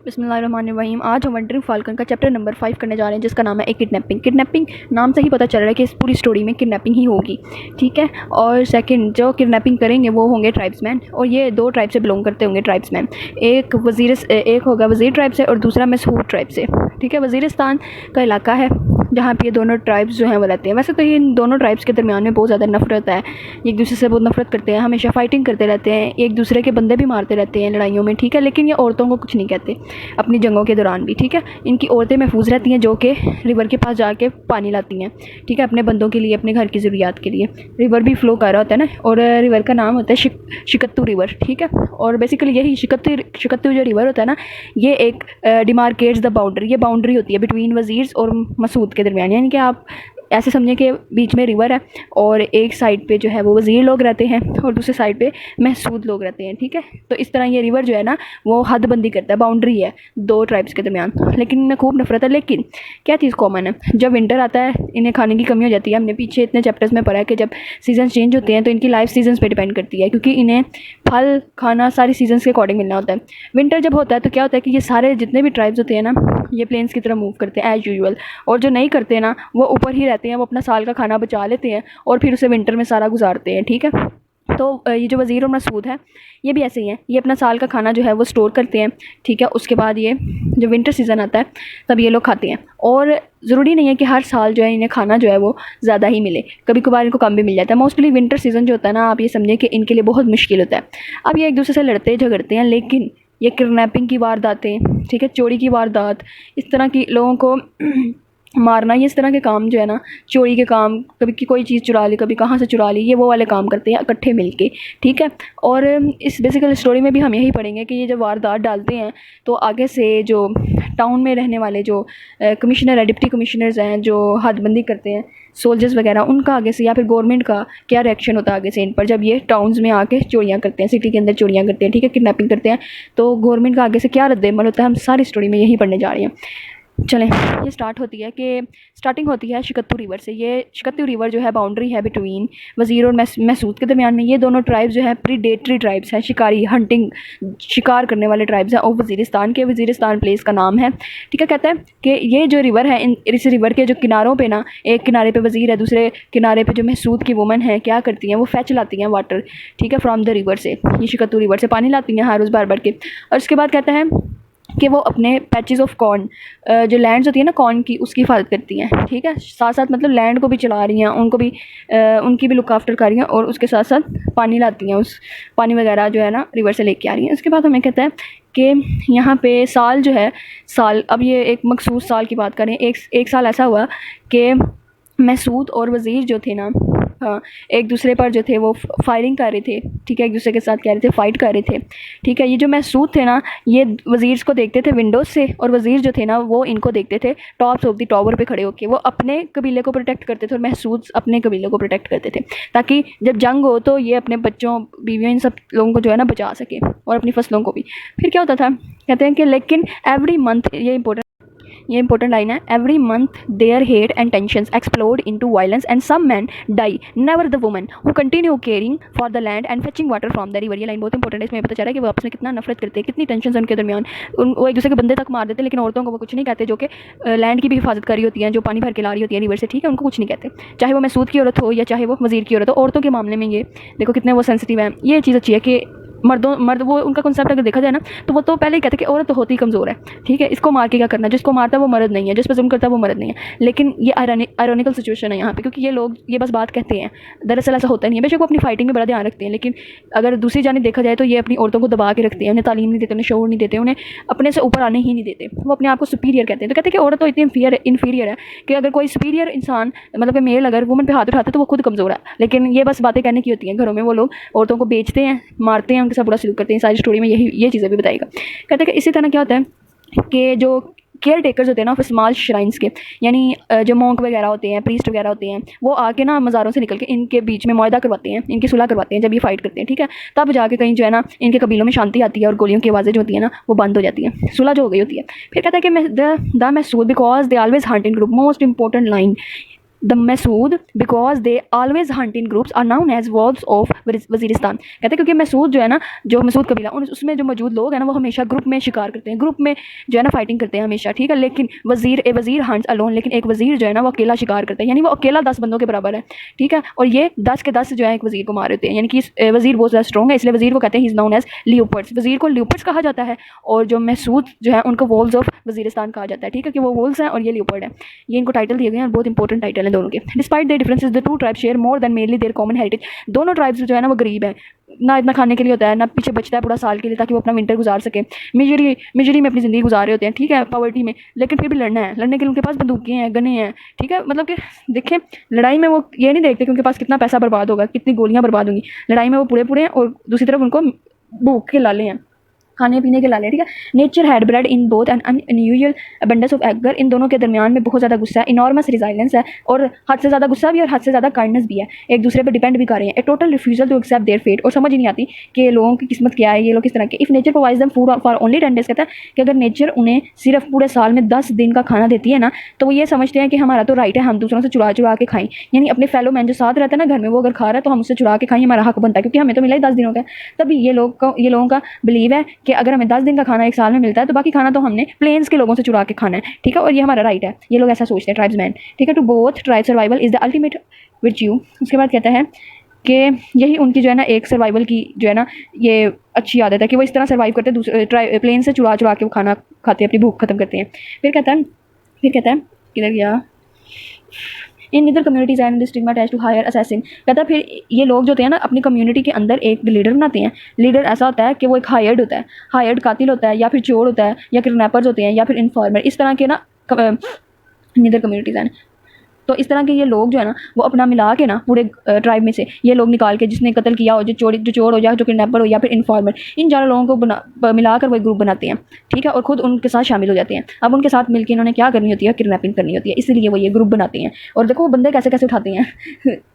बिस्मिल्लाहिर्रहमानिर्रहीम। आज हम वंडरिंग फाल्कन का चैप्टर नंबर 5 करने जा रहे हैं, जिसका नाम है एक किडनैपिंग। किडनैपिंग नाम से ही पता चल रहा है कि इस पूरी स्टोरी में किडनैपिंग ही होगी, ठीक है। और सेकंड जो किडनैपिंग करेंगे वो होंगे ट्राइब्समैन, और ये दो ट्राइब से बिलोंग करते होंगे ट्राइब्समैन। एक होगा वज़ीर ट्राइब से और दूसरा मसहूर ट्राइब से, ठीक है। वज़ीरिस्तान का इलाका है जहाँ पे ये दोनों ट्राइब्स जो हैं वो रहते हैं। वैसे तो ये इन दोनों ट्राइब्स के दरमियान में बहुत ज़्यादा नफरत है, एक दूसरे से बहुत नफरत करते हैं, हमेशा फाइटिंग करते रहते हैं, एक दूसरे के बंदे भी मारते रहते हैं लड़ाइयों में, ठीक है। लेकिन ये औरतों को कुछ नहीं कहते अपनी जंगों के दौरान भी, ठीक है। इनकी औरतें महफूज रहती हैं जो कि रिवर के पास जाके पानी लाती हैं, ठीक है, अपने बंदों के लिए, अपने घर की ज़रूरियात के लिए। रिवर भी फ़्लो कर रहा होता है ना, और रिवर का नाम होता है शिकत्तू रिवर, ठीक है। और बेसिकली यही शिकत्तू जो रिवर होता है ना, ये एक डिमार्केट्स द बाउंड्री, ये बाउंड्री होती है बिटवीन वज़ीर्स और मसूद के दरमियान। यानी कि आप ऐसे समझें कि बीच में रिवर है और एक साइड पे जो है वो वज़ीर लोग रहते हैं और दूसरे साइड पे महसूद लोग रहते हैं, ठीक है। तो इस तरह ये रिवर जो है ना वो हदबंदी करता है, बाउंड्री है दो ट्राइब्स के दरमियान। लेकिन इनमें खूब नफरत है। लेकिन क्या चीज़ कॉमन है, जब विंटर आता है इन्हें खाने की कमी हो जाती है। हमने पीछे इतने चैप्टर्स में पढ़ा है कि जब सीजन चेंज होते हैं तो इनकी लाइफ सीजन पे डिपेंड करती है, क्योंकि इन्हें फल खाना सारी सीजन के अकॉर्डिंग मिलना होता है। विंटर जब होता है तो क्या होता है कि ये सारे जितने भी ट्राइब्स होते हैं ना, ये प्लेन्स की तरफ मूव करते हैं एज़ यूजुअल, और जो नहीं करते ना वो ऊपर ही रहते हैं, वो अपना साल का खाना बचा लेते हैं और फिर उसे विंटर में सारा गुजारते हैं, ठीक है। तो ये जो वज़ीर और मसूद है ये भी ऐसे ही हैं, ये अपना साल का खाना जो है वो स्टोर करते हैं, ठीक है। उसके बाद ये जब विंटर सीज़न आता है तब ये लोग खाते हैं, और ज़रूरी नहीं है कि हर साल जो है इन्हें खाना जो है वो ज़्यादा ही मिले, कभी कभार इनको कम भी मिल जाता है। मोस्टली विंटर सीज़न जो होता है ना, आप ये समझें कि इनके लिए बहुत मुश्किल होता है। अब ये एक दूसरे से लड़ते झगड़ते हैं, लेकिन ये किडनैपिंग की वारदातें, ठीक है, चोरी की वारदात, इस तरह की लोगों को मारना, ये इस तरह के काम जो है ना, चोरी के काम, कभी की कोई चीज़ चुरा ली, कभी कहाँ से चुरा ली, ये वो वाले काम करते हैं इकट्ठे मिलके, ठीक है। और इस बेसिकल स्टोरी में भी हम यही पढ़ेंगे कि ये जब वारदात डालते हैं तो आगे से जो टाउन में रहने वाले जो कमिश्नर है, डिप्टी कमिश्नर्स हैं, जो हदबंदी करते हैं, सोल्जर्स वगैरह, उनका आगे से या फिर गवर्नमेंट का क्या रिएक्शन होता है आगे से इन पर, जब ये टाउन्स में आके चोरियाँ करते हैं, सिटी के अंदर चोरियाँ करते हैं, ठीक है, किडनैपिंग करते हैं, तो गवर्नमेंट का आगे से क्या रद्द-ए-अमल होता है, हम सारी स्टोरी में यही पढ़ने जा रहे हैं। चलें, ये स्टार्टिंग होती है शिकत्तू रिवर से। ये शिकत्तू रिवर जो है बाउंड्री है बिटवीन वज़ीर और मसूद के दरमियान में। ये दोनों ट्राइब्स जो है प्रीडेटरी ट्राइब्स हैं, शिकार करने वाले ट्राइब्स हैं, और वज़ीरिस्तान के, वज़ीरिस्तान प्लेस का नाम है, ठीक है। कहता है कि ये जो रिवर है, इस रिवर के जो किनारों पे ना, एक किनारे पे वज़ीर है, दूसरे किनारे पे जो मसूद की वुमन है, क्या करती हैं वो फैच लाती हैं वाटर, ठीक है, फ्राम द रिवर से। ये शिकत्तू रिवर से पानी लाती हैं हर रोज़ भर के। और उसके बाद कहता है कि वो अपने पैचेस ऑफ कॉर्न, जो लैंड्स होती है ना कॉर्न की, उसकी हिफाजत करती हैं, ठीक है। साथ साथ मतलब लैंड को भी चला रही हैं, उनको भी उनकी भी लुक आफ्टर कर रही हैं, और उसके साथ साथ पानी लाती हैं, उस पानी वगैरह जो है ना रिवर से लेके आ रही हैं। उसके बाद हमें कहता है कि यहाँ पे साल जो है, अब ये एक मखसूस साल की बात करें, एक साल ऐसा हुआ कि मसूद और वज़ीर जो थे ना, हाँ, एक दूसरे पर जो थे वो फायरिंग कर रहे थे, ठीक है, एक दूसरे के साथ कह रहे थे, फाइट कर रहे थे, ठीक है। ये जो मसूद थे ना, ये वज़ीर्स को देखते थे विंडोज़ से, और वज़ीर जो थे ना वो इनको देखते थे टॉप्स ऑफ द टावर पे खड़े होके। वो अपने कबीले को प्रोटेक्ट करते थे और मसूद अपने कबीले को प्रोटेक्ट करते थे, ताकि जब जंग हो तो ये अपने बच्चों, बीवियों, इन सब लोगों को जो है ना बचा सके, और अपनी फसलों को भी। फिर क्या होता था, कहते हैं कि लेकिन एवरी मंथ, ये इंपॉर्टेंट लाइन है, every month there hate and tensions explode into violence and some man die, never the woman who continue caring for the land and fetching water from the river. ये line बहुत important है, इसमें पता चल रहा है कि वो आपस में कितना नफरत करते हैं, कितनी टेंशन उनके दरमियान। वो एक दूसरे के बंदे तक मार देते हैं, लेकिन औरतों को वो कुछ नहीं कहते, जो कि लैंड की भी हिफाजत करी होती हैं, जो पानी भर के ला रही होती है रिवर से, ठीक है, उनको कुछ नहीं कहते, चाहे वो मसूद की औरत हो या चाहे वो वज़ीर की औरत हो। औरतों के मामले में ये देखो कितने वो सेंसिटिव हैं। ये चीज़ अच्छी है कि मर्द वो उनका कॉन्सेप्ट अगर देखा जाए ना, तो वो तो पहले ही कहते हैं कि औरत तो होती ही कमज़ोर है, ठीक है, इसको मार के क्या करना, जिसको मारता है वो मर्द नहीं है, जिस पर जुल्म करता है वो मर्द नहीं है। लेकिन ये आयरॉनिकल सिचुएशन है यहाँ पे, क्योंकि ये लोग ये बस बात कहते हैं, दरअसल ऐसा होता नहीं है। बेशक वो अपनी फाइटिंग में बड़ा ध्यान रखते हैं, लेकिन अगर दूसरी जानिब देखा जाए तो ये अपनी औरतों को दबा के रखते हैं, उन्हें तालीम नहीं देते, उन्हें शऊर नहीं देते, उन्हें अपने से ऊपर आने ही नहीं देते, वो अपने आप को सुपीरियर कहते हैं। तो कहते हैं कि औरत तो इतनी इन्फीरियर है कि अगर कोई सुपीरियर इंसान, मतलब कि मेल अगर वुमन पे हाथ उठाते तो वो खुद कमज़ोर है। लेकिन ये बस बातें कहने की होती हैं, घरों में वो लोग औरतों को बेचते हैं, मारते हैं, उनके साथ बुरा सलूक करते हैं। स्टोरी में ये चीज़ें भी बताएगा। कहते हैं कि इसी तरह क्या होता है कि जो केयर टेकर्स होते हैं ना स्मॉल श्राइन्स के, यानी जो मॉन्क वगैरह होते हैं, प्रीस्ट वगैरह होते हैं, वो आके ना मज़ारों से निकल के इनके बीच में मुआहदा करवाते हैं, इनकी सुलह करवाते हैं जब ये फाइट करते हैं, ठीक है। तब जाके कहीं जो है ना इनके कबीलों में शांति आती है और गोलियों की आवाज़ें जो होती है ना वो बंद हो जाती है, सुलह जो हो गई होती है। फिर कहता है कि the Mahsud because they always hunt in group, most important line, the Mahsud because they always hunt in groups are known as wolves of Waziristan. कहते हैं क्योंकि मैसूद जो है ना, जो मैसूद कबीला उसमें जो मौजूद लोग हैं ना, वो हमेशा ग्रुप में शिकार करते हैं, ग्रुप में जो है ना फाइटिंग करते हैं हमेशा, ठीक है। लेकिन वजीर हंट्स अलोन, लेकिन एक वजीर जो है ना वो अकेला शिकार करता है, यानी वो अकेला 10 बंदों के बराबर है, ठीक है। और ये 10 के 10 जो है एक वजीर को मार देते हैं, यानी कि वजीर बहुत ज़्यादा स्ट्रॉन्ग है, इसलिए वजीर को कहते हैं he is known as leopards. Wazir को लियोपर्ड्स कहा जाता है, और जो मैसूद जो है उनको वॉल्स ऑफ वजीरिस्तान कहा जाता है, ठीक है, कि वो वॉल्स हैं और ये लियोपर्ड है। ये इनको टाइटल दिए गए हैं और बहुत इंपॉर्टेंट टाइटल है दोनों के। Despite there differences the two tribes share more than mainly their common heritage. दोनों ट्राइब्स जो है ना वो गरीब है, ना इतना खाने के लिए होता है, ना पीछे बचता है पूरा साल के लिए ताकि वो अपना विंटर गुजार सके। मिजरी में अपनी ज़िंदगी गुजार रहे होते हैं, ठीक है, पॉवर्टी में, लेकिन फिर भी लड़ना है, लड़ने के लिए उनके पास बंदूकें हैं, गने हैं, ठीक है। मतलब कि देखें, लड़ाई में वो ये नहीं देखते कि उनके पास कितना पैसा बर्बाद होगा, कितनी गोलियां बर्बाद होंगी, लड़ाई में वो पूरे हैं, और दूसरी तरफ उनको भूख के लाले हैं, खाने पीने के लाले, ठीक है। Nature had bred in both an unusual abundance of eager. इन दोनों के दरमियान में बहुत ज़्यादा गुस्सा है, इनॉर्मस रिजाइलेंस है, और हद से ज़्यादा गुस्सा भी और हद से ज़्यादा काइंडनेस भी है, एक दूसरे पर डिपेंड भी कर रहे हैं। A total refusal to accept their fate, और समझ ही नहीं आती कि लोगों की किस्मत क्या है, ये लोग किस तरह के। If nature provides them food for only 10 days, कहता है कि अगर नेचर उन्हें सिर्फ पूरे साल में 10 दिन का खाना देती है ना, तो वो ये समझते हैं कि हमारा तो राइट है, हम दूसरों से चुरा के खाएं, यानी अपने फेलो मैन जो साथ रहता है ना घर में, वो अगर खा रहा है तो हम उससे चुरा के खाएं, हमारा हक बनता है, क्योंकि हमें तो मिला ही 10 दिनों का। तभी ये लोगों का बिलीव है कि अगर हमें 10 दिन खाना एक साल में मिलता है, तो बाकी खाना तो हमने प्लेन्स के लोगों से चुरा के खाना है, ठीक है, और ये हमारा राइट है। ये लोग ऐसा सोचते हैं, ट्राइब्समैन, ठीक है। To both tribe survival is the ultimate virtue. उसके बाद कहता है कि यही उनकी जो है ना एक सर्वाइवल की जो है ना ये अच्छी आदत है कि वो इस तरह सर्वाइव करते हैं, दूसरे प्लेन से चुरा के वो खाना खाते हैं, अपनी भूख खत्म करते हैं। फिर कहता है किधर गया, इन इधर communities and the stigma attached to hire assassin. कहता है फिर ये लोग जो होते हैं ना अपनी कम्युनिटी के अंदर एक लीडर बनाते हैं। लीडर ऐसा होता है कि वो एक हायर्ड होता है, हायर्ड कातिल होता है, या फिर चोर होता है, या किडनैपर्स होते हैं, या फिर इन्फॉर्मर, इस तरह के ना निदर कम्युनिटीज़ हैं। तो इस तरह के ये लोग जो है ना वो अपना मिला के ना पूरे ट्राइब में से ये लोग निकाल के, जिसने कत्ल किया हो, जो चोर हो, या जो किडनैपर हो, या फिर इन्फॉर्मर, इन चारों लोगों को मिलाकर वो एक ग्रुप बनाते हैं, ठीक है, और खुद उनके साथ शामिल हो जाते हैं। अब उनके साथ मिलकर इन्होंने क्या करनी होती है, किडनैपिंग करनी होती है, इसलिए वो ये ग्रुप बनाते हैं। और देखो वो बंदे कैसे कैसे उठाते हैं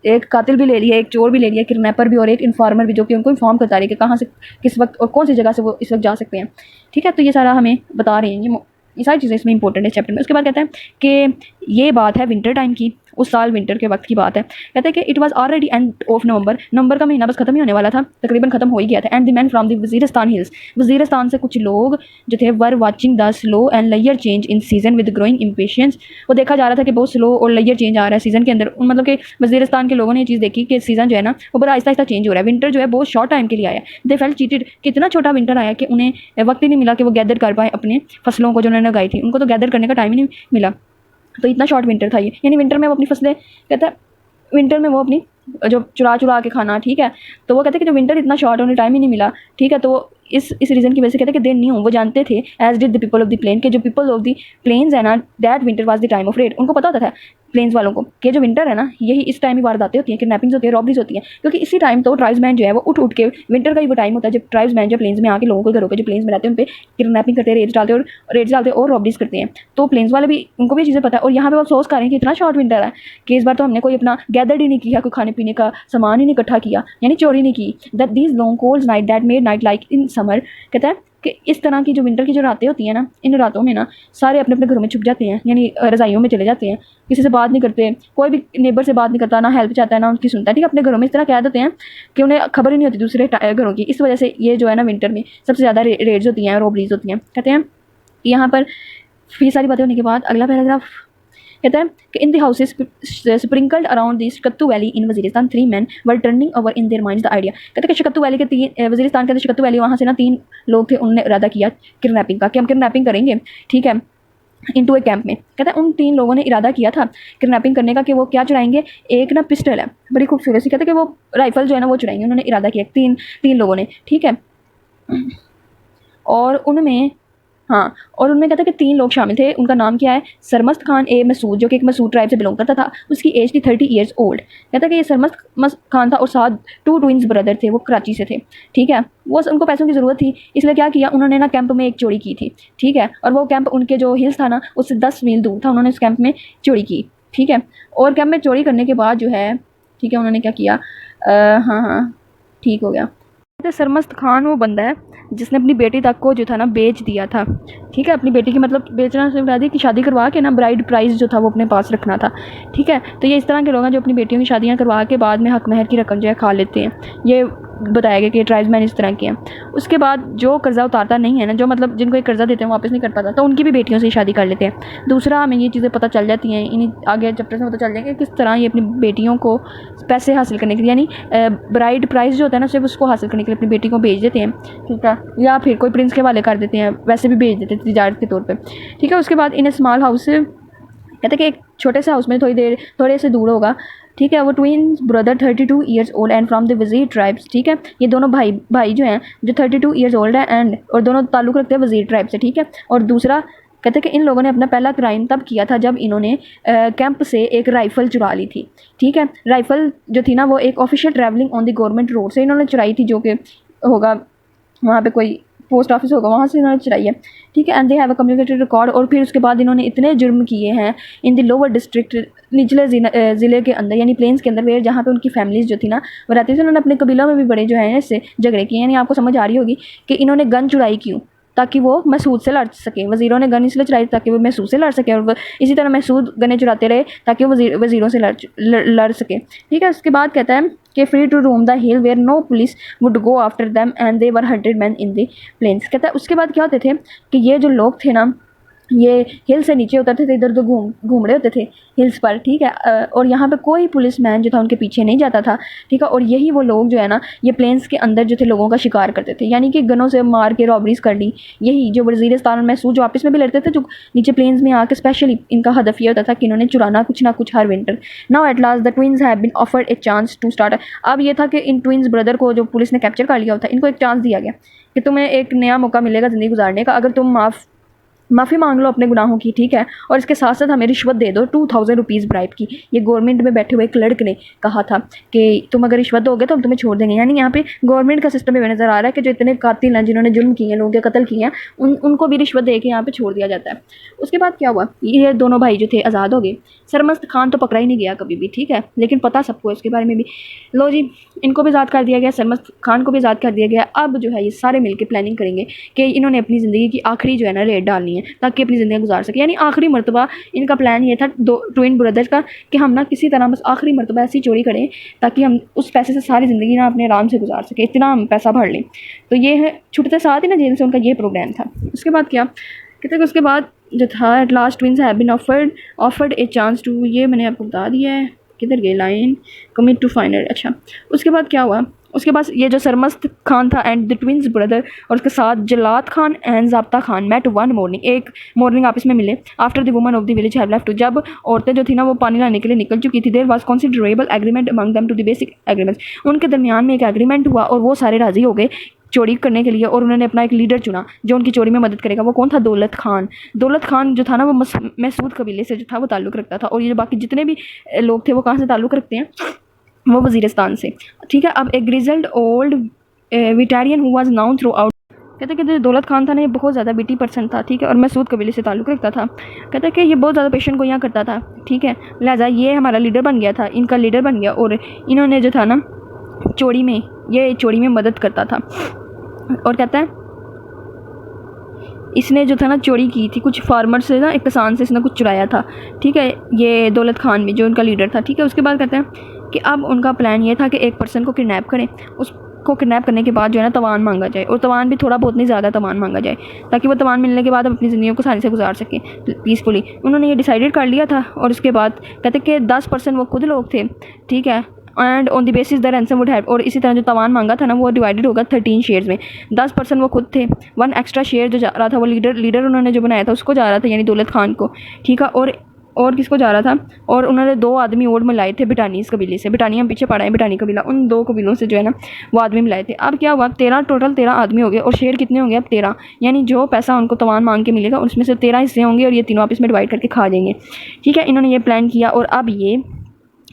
एक कातिल भी ले लिया, एक चोर भी ले लिया, किडनैपर भी, और एक इन्फॉर्मर भी, जो कि उनको इन्फॉर्म करता रहे कि कहाँ से किस वक्त और कौन सी जगह से वो इस वक्त जा सकते हैं, ठीक है। तो ये सारा हमें बता रहे हैं, ये सारी चीज़ें इसमें इंपॉर्टेंट है चैप्टर में। उसके बाद कहता है कि ये बात है विंटर टाइम की, उस साल विंटर के वक्त की बात है। कहते हैं कि it was already end of November का महीना बस खत्म ही होने वाला था, तकरीबन खत्म हो ही गया था। And the man from the Waziristan hills, Waziristan से कुछ लोग जो थे were watching the slow and layer change in season with growing impatience. वो देखा जा रहा था कि बहुत स्लो और लेयर चेंज आ रहा है सीज़न के अंदर। मतलब कि वजीरिस्तान के लोगों ने ये चीज़ देखी कि सीज़न जो है ना वो बड़ा आहिस्ता आहिस्ता चेंज हो रहा है, विंटर जो है बहुत शॉर्ट टाइम के लिए आया। दे फेल्ट चीटेड, कितना छोटा विंटर आया कि उन्हें वक्त ही नहीं मिला कि वो गैदर कर पाए अपने फसलों को जो उन्होंने उगाई थी, उनको तो गैदर करने का टाइम ही नहीं मिला। तो इतना शॉर्ट विंटर था ये, यानी विंटर में वो अपनी फसलें, कहता है विंटर में वो अपनी जो चुरा के खाना, ठीक है। तो वो कहते हैं कि जो विंटर इतना शॉर्ट, उन्हें टाइम ही नहीं मिला, ठीक है। तो इस रीज़न की वजह से कहते हैं कि दे न्यू, वो जानते थे, as did the people of the plain, के जो पीपल ऑफ द प्लेन्स है ना, that winter was the time of raid. उनको पता होता था प्लेन्स वालों को कि जो विंटर है ना यही इस टाइम ही वारदातें होती हैं, किडनैपिंग्स होती है, रॉबरीज होती हैं, क्योंकि इसी टाइम तो ट्राइब्समैन जो है वो उठ के, विंटर का ही वो टाइम होता है जब ट्राइब्समैन जो प्लेन्स में आके लोगों को घरों पे जो प्लेन्स में रहते हैं उन पर किडनैपिंग करते हैं, रेड्स डालते और रॉबरीज करते हैं। तो प्लेन्स वाले भी, उनको भी चीज़ें पता है। और यहाँ पे वो अफसोस कर रहे हैं कि इतना शॉर्ट विंटर है कि इस बार तो हमने कोई अपना गैदर ही नहीं किया, कोई खाने पीने का सामान ही नहीं इकट्ठा किया, यानी चोरी नहीं की। That these long cold night that made night like in summer. कहता है कि इस तरह की जो विंटर की जो रातें होती हैं ना, इन रातों में ना सारे अपने अपने घरों में छुप जाते हैं, यानी रज़ाइयों में चले जाते हैं, किसी से बात नहीं करते, कोई भी नेबर से बात नहीं करता, ना हेल्प चाहता है ना उनकी सुनता है, ठीक है। अपने घरों में इस तरह कैद होते हैं कि उन्हें खबर ही नहीं होती दूसरे घरों की। इस वजह से ये जो है ना विंटर में सबसे ज़्यादा रेड्स होती हैं, रॉबरीज होती हैं। कहते हैं यहाँ पर ये सारी बातें होने के बाद अगला पैराग्राफ कहता है कि in the houses sprinkled around the Shaktu valley in Waziristan 3 men were turning over in their minds the idea. कहते हैं कि शकत्तू वैली के 3, वजीरिस्तान के अंदर शकत्तू वैली, वहाँ से ना 3 लोग थे, उन्होंने इरादा किया किडनैपिंग का, कि हम किडनैपिंग करेंगे, ठीक है, इनटू ए कैंप में। कहता है उन 3 लोगों ने इरादा किया था किडनैपिंग करने का कि वो क्या चुराएंगे, एक ना पिस्टल है बड़ी खूबसूरत सी, कहते हैं कि वो राइफल जो है ना वो चुराएंगे, उन्होंने इरादा किया 3 लोगों ने, ठीक है। और उनमें और उनमें कहता है कि 3 लोग शामिल थे। उनका नाम क्या है, सरमस्त खान ए मसूद, जो कि एक मसूद ट्राइब से बिलोंग करता था। उसकी एज थी 30 ईयर्स ओल्ड। कहता है कि ये सरमस्त खान था और साथ 2 ट्विंस ब्रदर थे, वो कराची से थे, ठीक है। वो उनको पैसों की ज़रूरत थी, इसलिए क्या किया उन्होंने ना कैंप में एक चोरी की थी, ठीक है। और वो कैंप उनके जो हिल्स था ना उससे 10 मील दूर था, उन्होंने उस कैंप में चोरी की, ठीक है। और कैंप में चोरी करने के बाद जो है, ठीक है, उन्होंने क्या किया, ठीक हो गया। सरमस्त खान वो बंदा है जिसने अपनी बेटी तक को जो था ना बेच दिया था। ठीक है, अपनी बेटी की मतलब बेचना से बता दी कि शादी करवा के ना ब्राइड प्राइस जो था वो अपने पास रखना था। ठीक है, तो ये इस तरह के लोग हैं जो अपनी बेटियों की शादियाँ करवा के बाद में हक महर की रकम जो है खा लेते हैं। ये बताया गया कि ट्राइब्समैन इस तरह के हैं। उसके बाद जो कर्ज़ा उतारता नहीं है ना, जो मतलब जिनको एक कर्ज़ा देते हैं वापस नहीं कर पाता, तो उनकी भी बेटियों से शादी कर लेते हैं। दूसरा, हमें ये चीज़ें पता चल जाती हैं इन आगे चैप्टर से पता चल जाएगा किस तरह ये अपनी बेटियों को पैसे हासिल करने के लिए, यानी ब्राइड प्राइस जो होता है ना, सिर्फ उसको हासिल करने के लिए अपनी बेटी को भेज देते हैं। ठीक है, या फिर कोई प्रिंस के हवाले कर देते हैं, वैसे भी भेज देते हैं तिजारत के तौर पर। ठीक है, उसके बाद इन ए स्मॉल हाउस, कहते कि एक छोटे से हाउस में थोड़े से दूर होगा। ठीक है, वो twins brother 32 years old and from the वज़ीर ट्राइब्स। ठीक है, ये दोनों भाई जो हैं जो 32 ईयर्स ओल्ड है एंड और दोनों ताल्लुक़ रखते हैं वज़ीर ट्राइब से। ठीक है, और दूसरा कहते हैं कि इन लोगों ने अपना पहला क्राइम तब किया था जब इन्होंने कैंप से एक राइफ़ल चुरा ली थी। ठीक है, राइफ़ल जो थी ना वो एक official travelling on the government road से इन्होंने चुराई थी, जो कि होगा वहाँ पे कोई पोस्ट ऑफिस होगा, वहाँ से इन्होंने चुराई है। ठीक है, and they have a communicated record. और फिर उसके बाद इन्होंने इतने जुर्म किए हैं इन द लोअर डिस्ट्रिक्ट, निचले ज़िले के अंदर, यानी प्लेन्स के अंदर, वेयर जहाँ पे उनकी फैमिलीज़ जो थी ना वो रहती थी। उन्होंने अपने कबीलों में भी बड़े जो है इससे झगड़े किए। यानी आपको समझ आ रही होगी कि इन्होंने गन चुराई क्यों, ताकि वो मसूद से लड़ सकें। वज़ीरों ने गन इसलिए चुराई ताकि वो मसूद से लड़ सके, और इसी तरह मसूद गनें चुराते रहे ताकि वो वज़ीरों से लड़ सके। ठीक है, उसके बाद कहता है कि free to roam the hill where no police would go after them and they were 100 man in the plains. कहता है उसके बाद क्या होते थे कि ये जो लोग थे ना ये हिल से नीचे उतरते थे, इधर उधर घूम रहे होते थे हिल्स पर। ठीक है, और यहाँ पे कोई पुलिस मैन जो था उनके पीछे नहीं जाता था। ठीक है, और यही वो लोग जो है ना ये प्लेन्स के अंदर जो थे लोगों का शिकार करते थे, यानी कि गनों से मार के रॉबरीज कर ली। यही जो वज़ीरिस्तान में महसूस जो आपस में भी लड़ते थे, जो नीचे प्लेन्स में आके स्पेशली इनका हदफ ये होता था कि इन्होंने चुराना कुछ ना कुछ हर winter. Now at last the twins have been offered a chance to start. अब ये था कि इन ट्विन्स ब्रदर को जो पुलिस ने कैप्चर कर लिया होता, इनको एक चांस दिया गया कि तुम्हें एक नया मौका मिलेगा ज़िंदगी गुजारने का, अगर तुम माफ़ी मांग लो अपने गुनाहों की। ठीक है, और इसके साथ साथ हमें रिश्वत दे दो 2000 रुपीज़ ब्राइब की। ये गवर्नमेंट में बैठे हुए एक क्लर्क ने कहा था कि तुम अगर रिश्वत दोगे तो हम तुम्हें छोड़ देंगे। यानी यहाँ पे गवर्नमेंट का सिस्टम में नज़र आ रहा है कि जो इतने कातिल हैं जिन्होंने जुल्म किए हैं, लोगों के कत्ल किए हैं, उनको भी रिश्वत दे के यहाँ पे छोड़ दिया जाता है। उसके बाद क्या हुआ, ये दोनों भाई जो थे आज़ाद हो गए। सरमस्त खान तो पकड़ा ही नहीं गया कभी भी। ठीक है, लेकिन पता सबको इसके बारे में भी। लो जी, इनको भी आज़ाद कर दिया गया, सरमस्त खान को भी आज़ाद कर दिया गया। अब जो है ये सारे मिलकर प्लानिंग करेंगे कि इन्होंने अपनी ज़िंदगी की आखिरी जो है ना रेड डालनी है ताकि अपनी ज़िंदगी गुजार सके। यानी आखिरी मरतबा इनका प्लान ये था दो ट्विन ब्रदर्स का कि हम ना किसी तरह बस आखिरी मरतबा ऐसी चोरी करें ताकि हम उस पैसे से सारी ज़िंदगी ना अपने आराम से गुजार सके, इतना हम पैसा भर लें। तो ये है छुटते साथ ही ना जेल से उनका ये प्रोग्राम था। उसके बाद क्या कहते हैं, उसके बाद जो था at last twins have been offered a chance to, ये मैंने आपको बता दिया है। किधर गई लाइन, कमिट टू फाइनल। अच्छा, उसके बाद क्या हुआ, उसके बाद ये जो सरमस्त खान था एंड द ट्विन्स ब्रदर और उसके साथ Jalad Khan and Zabta Khan met one morning, एक मॉर्निंग आपस में मिले। After the woman of the village have left to, जब औरतें जो थी ना वो पानी लाने के लिए निकल चुकी थी। There was considerable agreement among them to the basic agreements, उनके दरमियान में एक एग्रीमेंट हुआ और वो सारे राज़ी हो गए चोरी करने के लिए। और उन्होंने अपना एक लीडर चुना जो उनकी चोरी में मदद करेगा। वो कौन था, दौलत खान। दौलत खान जो था ना वो मसूद कबीले से जो था वो ताल्लुक़ रखता था, और ये जो बाकी जितने भी लोग थे वो कहाँ से ताल्लुक़ रखते हैं, वो वज़ीरिस्तान से। ठीक है, अब एक grizzled old veteran who was known throughout, कहते हैं कि जो दौलत खान था ना ये बहुत ज़्यादा विटी पर्सन था। ठीक है, और मसूद कबीले से ताल्लुक़ रखता था। कहते हैं कि ये बहुत ज़्यादा पेशेंट को यहाँ करता था। ठीक है, लिहाजा ये हमारा लीडर बन गया था, इनका लीडर बन गया। और इन्होंने जो था ना चोरी में मदद करता था। और कहता है इसने जो था ना चोरी की थी कुछ फार्मर से ना, एक किसान से इसने कुछ चुराया था। ठीक है, ये दौलत खान भी जो उनका लीडर था। ठीक है, उसके बाद कहते हैं कि अब उनका प्लान ये था कि एक पर्सन को किडनैप करें, उसको किडनैप करने के बाद जो है ना तवान मांगा जाए, और तवान भी थोड़ा बहुत नहीं ज़्यादा तवान मांगा जाए ताकि वो तवान मिलने के बाद हम अपनी ज़िंदगी को आसानी से गुजार सकें पीसफुली। उन्होंने ये डिसाइडेड कर लिया था। और उसके बाद कहते कि 10% वो खुद लोग थे। ठीक है, and on the basis the ransom would have, और इसी तरह जो तवान मांगा था ना वो डिवाइडेड होगा 13 शेयर्स में। 10% वो खुद थे, 1 एक्स्ट्रा शेयर जो जा रहा था वो लीडर उन्होंने जो बनाया था उसको जा रहा था, यानी दौलत खान को। ठीक है, और किसको जा रहा था, और उन्होंने 2 आदमी और मिलाए थे बिटानीस कबीले से। बिटानिया हम पीछे पड़ा है, बिटानी कबीला, उन 2 कबीलों से जो है ना वो आदमी मिलाए थे। अब क्या हुआ, टोटल 13 आदमी हो गए, और शेयर कितने होंगे अब 13, यानी जो पैसा उनको तवान मांग के मिलेगा उसमें से 13 हिस्से होंगे और ये तीनों आपस में डिवाइड करके खा जाएंगे। ठीक है, इन्होंने ये प्लान किया। और अब ये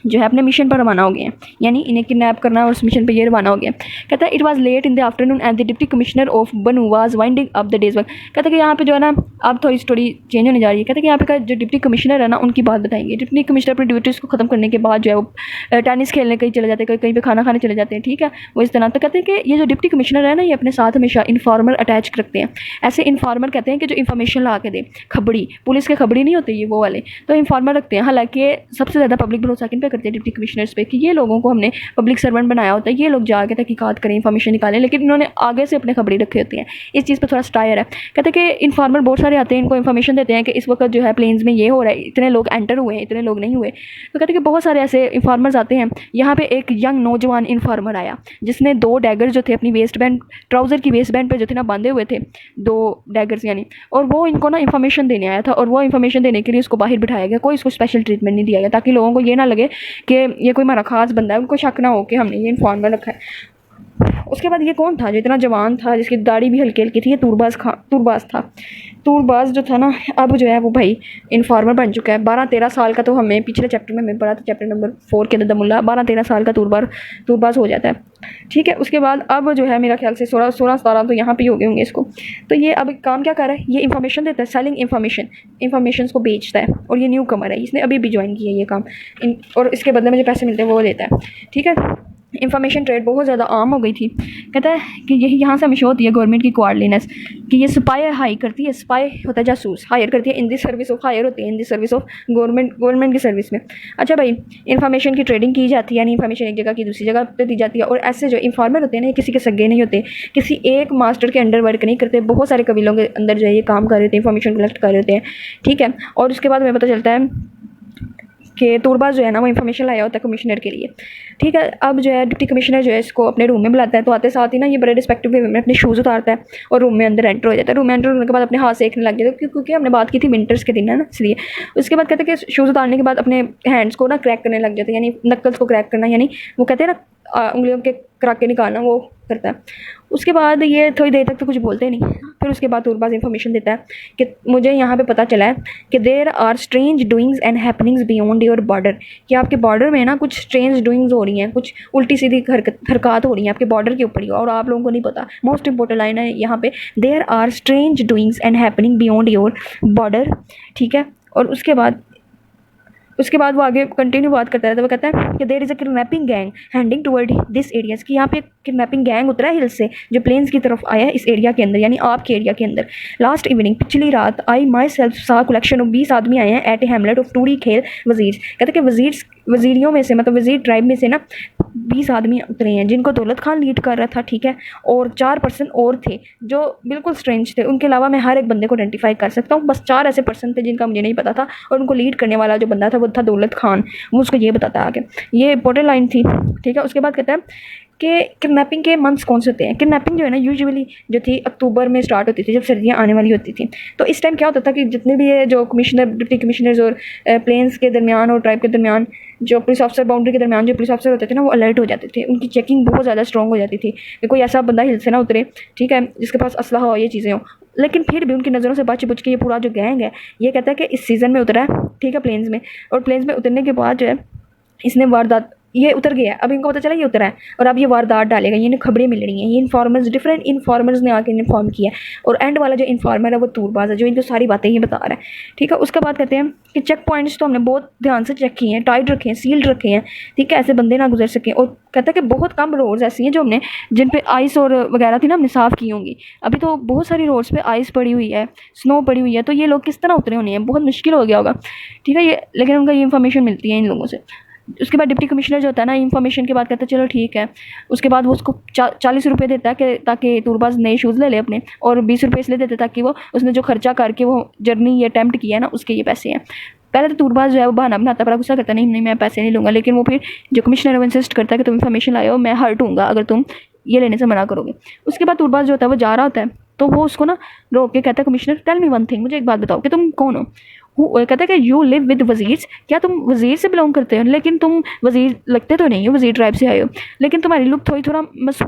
जो है अपने मिशन पर रवाना हो गए हैं, यानी इन्हें किडनैप करना और उस मिशन पर ये रवाना हो गए। कहता है it was late in the afternoon and the deputy commissioner of Bannu was winding up the day's work. कहता है कि यहाँ पे जो है ना अब थोड़ी स्टोरी चेंज होने जा रही है। कहता है कि यहाँ पे जो डिप्टी कमिश्नर है ना उनकी बात बताएंगे। डिप्टी कमिश्नर अपनी ड्यूटीज़ को खत्म करने के बाद जो है वो टेनिस खेलने कहीं चले जाते हैं, कहीं पे खाना खाने चले जाते हैं, ठीक है, वो इस तरह। तो कहते हैं कि ये जो डिप्टी कमिश्नर है ना ये अपने साथ हमेशा इन्फॉर्मर अटैच रखते हैं। ऐसे इन्फॉर्मर कहते हैं कि जो इन्फॉर्मेशन ला के दे, खबड़ी, पुलिस के खबड़ी नहीं होते ये वो वाले, तो इन्फॉर्मर रखते हैं। हालांकि सबसे ज़्यादा पब्लिक भरोसा किन पे करते हैं? डिप्टी कमिश्नर्स पे, कि ये लोगों को हमने पब्लिक सर्वेंट बनाया होता है, ये लोग जाके तहकीकात करें, इन्फॉर्मेशन निकालें, लेकिन इन्होंने आगे से अपने खबरी रखे होते हैं। इस चीज़ पर थोड़ा स्टायर है। कहते हैं कि इन्फॉर्मर बहुत सारे आते हैं, इनको इन्फॉर्मेशन देते हैं कि इस वक्त जो है प्लेन्स में ये हो रहा है, इतने लोग एंटर हुए हैं, इतने लोग नहीं हुए। तो कहते हैं कि बहुत सारे ऐसे इन्फॉर्मर्स आते हैं। यहाँ पे एक यंग नौजवान इन्फॉर्मर आया जिसने 2 डैगर जो थे अपनी वेस्ट बैंड, ट्राउज़र की वेस्ट बैंड पे जो थे ना बांधे हुए थे, 2 डैगर्स यानी, और वो इनको ना इन्फॉर्मेशन देने आया था। और वो इन्फॉर्मेशन देने के लिए उसको बाहर बिठाया गया, कोई इसको स्पेशल ट्रीटमेंट नहीं दिया गया, ताकि लोगों को ये ना लगे कि ये कोई हमारा खास बंदा है, उनको शक ना हो कि हमने ये इन्फॉर्मर रखा है। उसके बाद ये कौन था जो इतना जवान था, जिसकी दाढ़ी भी हल्की हल्की थी? ये तूरबाज था। तूरबाज जो था ना अब जो है वो भाई इन्फॉर्मर बन चुका है। 12-13 साल का, तो हमें पिछले चैप्टर में हमें पढ़ा था, चैप्टर नंबर 4 के अंदर दमुल्ला 12-13 साल का तूरबाज हो जाता है, ठीक है। उसके बाद अब जो है मेरा ख्याल से 16-17 तो यहाँ पे ही हो गए होंगे इसको। तो ये अब काम क्या कर रहा है? ये इन्फॉर्मेशन देता है, सेलिंग इन्फॉर्मेशन को बेचता है। और ये न्यू कमर है, इसने अभी भी ज्वाइन किया है ये काम, और इसके बदले में जो पैसे मिलते हैं वो लेता है, ठीक है। इन्फॉर्मेशन ट्रेड बहुत ज़्यादा आम हो गई थी। कहता है कि यही यहाँ से हमें शो होती है गवर्नमेंट की कोऑर्डिनेस, कि ये स्पाई हाई करती है, स्पाई होता है जासूस, हायर करती है in this service of, hire होती है in this service of government की सर्विस में। अच्छा भाई, इन्फॉर्मेशन की ट्रेडिंग की जाती है, यानी इन्फॉर्मेशन एक जगह की दूसरी जगह पे दी जाती है। और ऐसे जो इन्फॉर्मर होते हैं ना, ये किसी के सगे नहीं होते, किसी एक मास्टर के अंडर वर्क नहीं करते, बहुत सारे कबीलों के अंदर जो है ये काम कर रहे होते हैं, इन्फॉर्मेशन कलेक्ट कर रहे होते हैं, ठीक है। और उसके बाद हमें पता चलता है कि तूरबाज जो है ना वो इन्फॉर्मेशन लाया होता है कमिश्नर के लिए, ठीक है। अब जो है डिप्टी कमिश्नर जो है इसको अपने रूम में बुलाता है, तो आते साथ ही ना ये बड़े रिस्पेक्टिव वे में अपने शूज़ उतारता है और रूम में अंदर एंटर हो जाता है। रूम में एंटर होने के बाद अपने हाथ सेकने लग जाता है, क्योंकि हमने बात की थी विंटर्स के दिन है ना, इसलिए। उसके बाद कहते हैं कि शूज़ उतारने के बाद अपने हैंड्स को ना क्रैक करने लग जाते हैं, यानी नक्कल्स को क्रैक करना, यानी वो कहते हैं ना उंगलियों के कराके निकालना, वो करता है। उसके बाद ये थोड़ी देर तक तो कुछ बोलते नहीं। फिर उसके बाद तूरबाज इन्फॉर्मेशन देता है कि मुझे यहाँ पे पता चला है कि there are strange doings and happenings beyond your border, कि आपके बॉर्डर में ना कुछ स्ट्रेंज डूइंग्स हो रही हैं, कुछ उल्टी सीधी हरकत हो रही हैं आपके बॉर्डर के ऊपर ही, और आप लोगों को नहीं पता। मोस्ट इंपॉर्टेंट लाइन है यहाँ पे, there are strange doings and happening beyond your border, ठीक है। और उसके बाद वो आगे कंटिन्यू बात करता रहता है। वो कहता है कि there is a kidnapping gang handing toward this areas, कि यहाँ पे किडनैपिंग गैंग उतरा है हिल से, जो प्लेन्स की तरफ आया है इस एरिया के अंदर, यानी आपके एरिया के अंदर। लास्ट इवनिंग, पिछली रात, आई माई सेल्फ सा कलेक्शन ऑफ 20 आदमी आए हैं एट ए हेमलेट ऑफ टूरी खेल वजीर। कहते हैं कि वजीरियों में से, मतलब वजीर ट्राइब में से ना 20 आदमी उतरे हैं, जिनको दौलत खान लीड कर रहा था, ठीक है। और 4 पर्सन और थे जो बिल्कुल स्ट्रेंज थे, उनके अलावा मैं हर एक बंदे को आइडेंटिफाई कर सकता हूँ। बस 4 ऐसे पर्सन थे जिनका मुझे नहीं पता था, और उनको लीड करने वाला जो बंदा था वो था दौलत खान, वो उसको ये बताता आगे। ये इंपॉर्टेंट लाइन थी, ठीक है। उसके बाद कहता है कि किडनैपिंग के मंथ्स कौन से होते हैं? किडनैपिंग जो है ना यूजुअली जो थी अक्टूबर में स्टार्ट होती थी, जब सर्दियाँ आने वाली होती थी। तो इस टाइम क्या होता था कि जितने भी ये जो कमिश्नर, डिप्टी कमिश्नर्स और प्लेन्स के दरमियान और ट्राइब के दरमियान जो पुलिस ऑफिसर, बाउंड्री के दरमियान जो पुलिस ऑफिसर होते थे ना, वो अलर्ट हो जाते थे, उनकी चेकिंग बहुत ज़्यादा स्ट्रॉन्ग हो जाती थी कि कोई ऐसा बंदा हिल से ना उतरे, ठीक है, जिसके पास असलहा हो, ये चीज़ें हो। लेकिन फिर भी उनकी नज़रों से बच के ये पूरा जो गैंग है ये कहता है कि इस सीज़न में उतरा है, ठीक है, प्लेन्स में। और प्लेन्स में उतरने के बाद जो है इसने वारदात, ये उतर गया है, अब इनको पता चला ये उतरा है, और अब ये वारदात डालेगा, ये खबरें मिल रही हैं, ये इन्फॉर्मर्स, डिफरेंट इन्फॉर्मर्स ने आके इन्फॉर्म किया है। और एंड वाला जो इन्फॉर्मर है वो तूरबाज है, जो इनको सारी बातें ये बता रहा है, ठीक है। उसके बाद कहते हैं कि चेक पॉइंट्स तो हमने बहुत ध्यान से चेक किए हैं, टाइट रखे हैं, सील्ड रखे हैं, ठीक है, ऐसे बंदे ना गुजर सकें। और कहता है कि बहुत कम रोड्स ऐसी हैं जो हमने, जिन पे आइस और वगैरह थी ना, हमने साफ़ की होंगी। अभी तो बहुत सारी रोड्स पे आइस पड़ी हुई है, स्नो पड़ी हुई है, तो ये लोग किस तरह उतरे होने हैं, बहुत मुश्किल हो गया होगा, ठीक है। ये लेकिन उनका ये इन्फॉर्मेशन मिलती है इन लोगों से। उसके बाद डिप्टी कमिश्नर जो होता है ना, इन्फॉर्मेशन के बाद कहता है चलो ठीक है। उसके बाद वो उसको 40 रुपये देता है कि ताकि तूरबाज नए शूज़ ले ले अपने, और 20 रुपये इसलिए देता है ताकि वो उसने जो खर्चा करके वो जर्नी ये अटैम्प्ट किया है ना, उसके ये पैसे हैं। पहले तो तूरबाज जो है वो बहाना बनाता, बड़ा गुस्सा करता, नहीं मैं पैसे नहीं लूँगा। लेकिन वो फिर जो कमिश्नर है वो इंसिस्ट करता है कि तुम इन्फॉर्मेशन लाए हो, मैं हर्ट हूँगा अगर तुम ये लेने से मना करोगे। उसके बाद तूरबाज जो होता है वो जा रहा होता है, तो वो उसको ना रोक के कहता है, commissioner tell me one thing, मुझे एक बात बताओ कि तुम कौन हो। कहता है कि यू लिव विद वज़ीर्स, क्या तुम वज़ीर से बिलोंग करते हो, लेकिन तुम वज़ीर लगते तो नहीं हो, वज़ीर ट्राइब से आए हो, लेकिन तुम्हारी लुक थोड़ा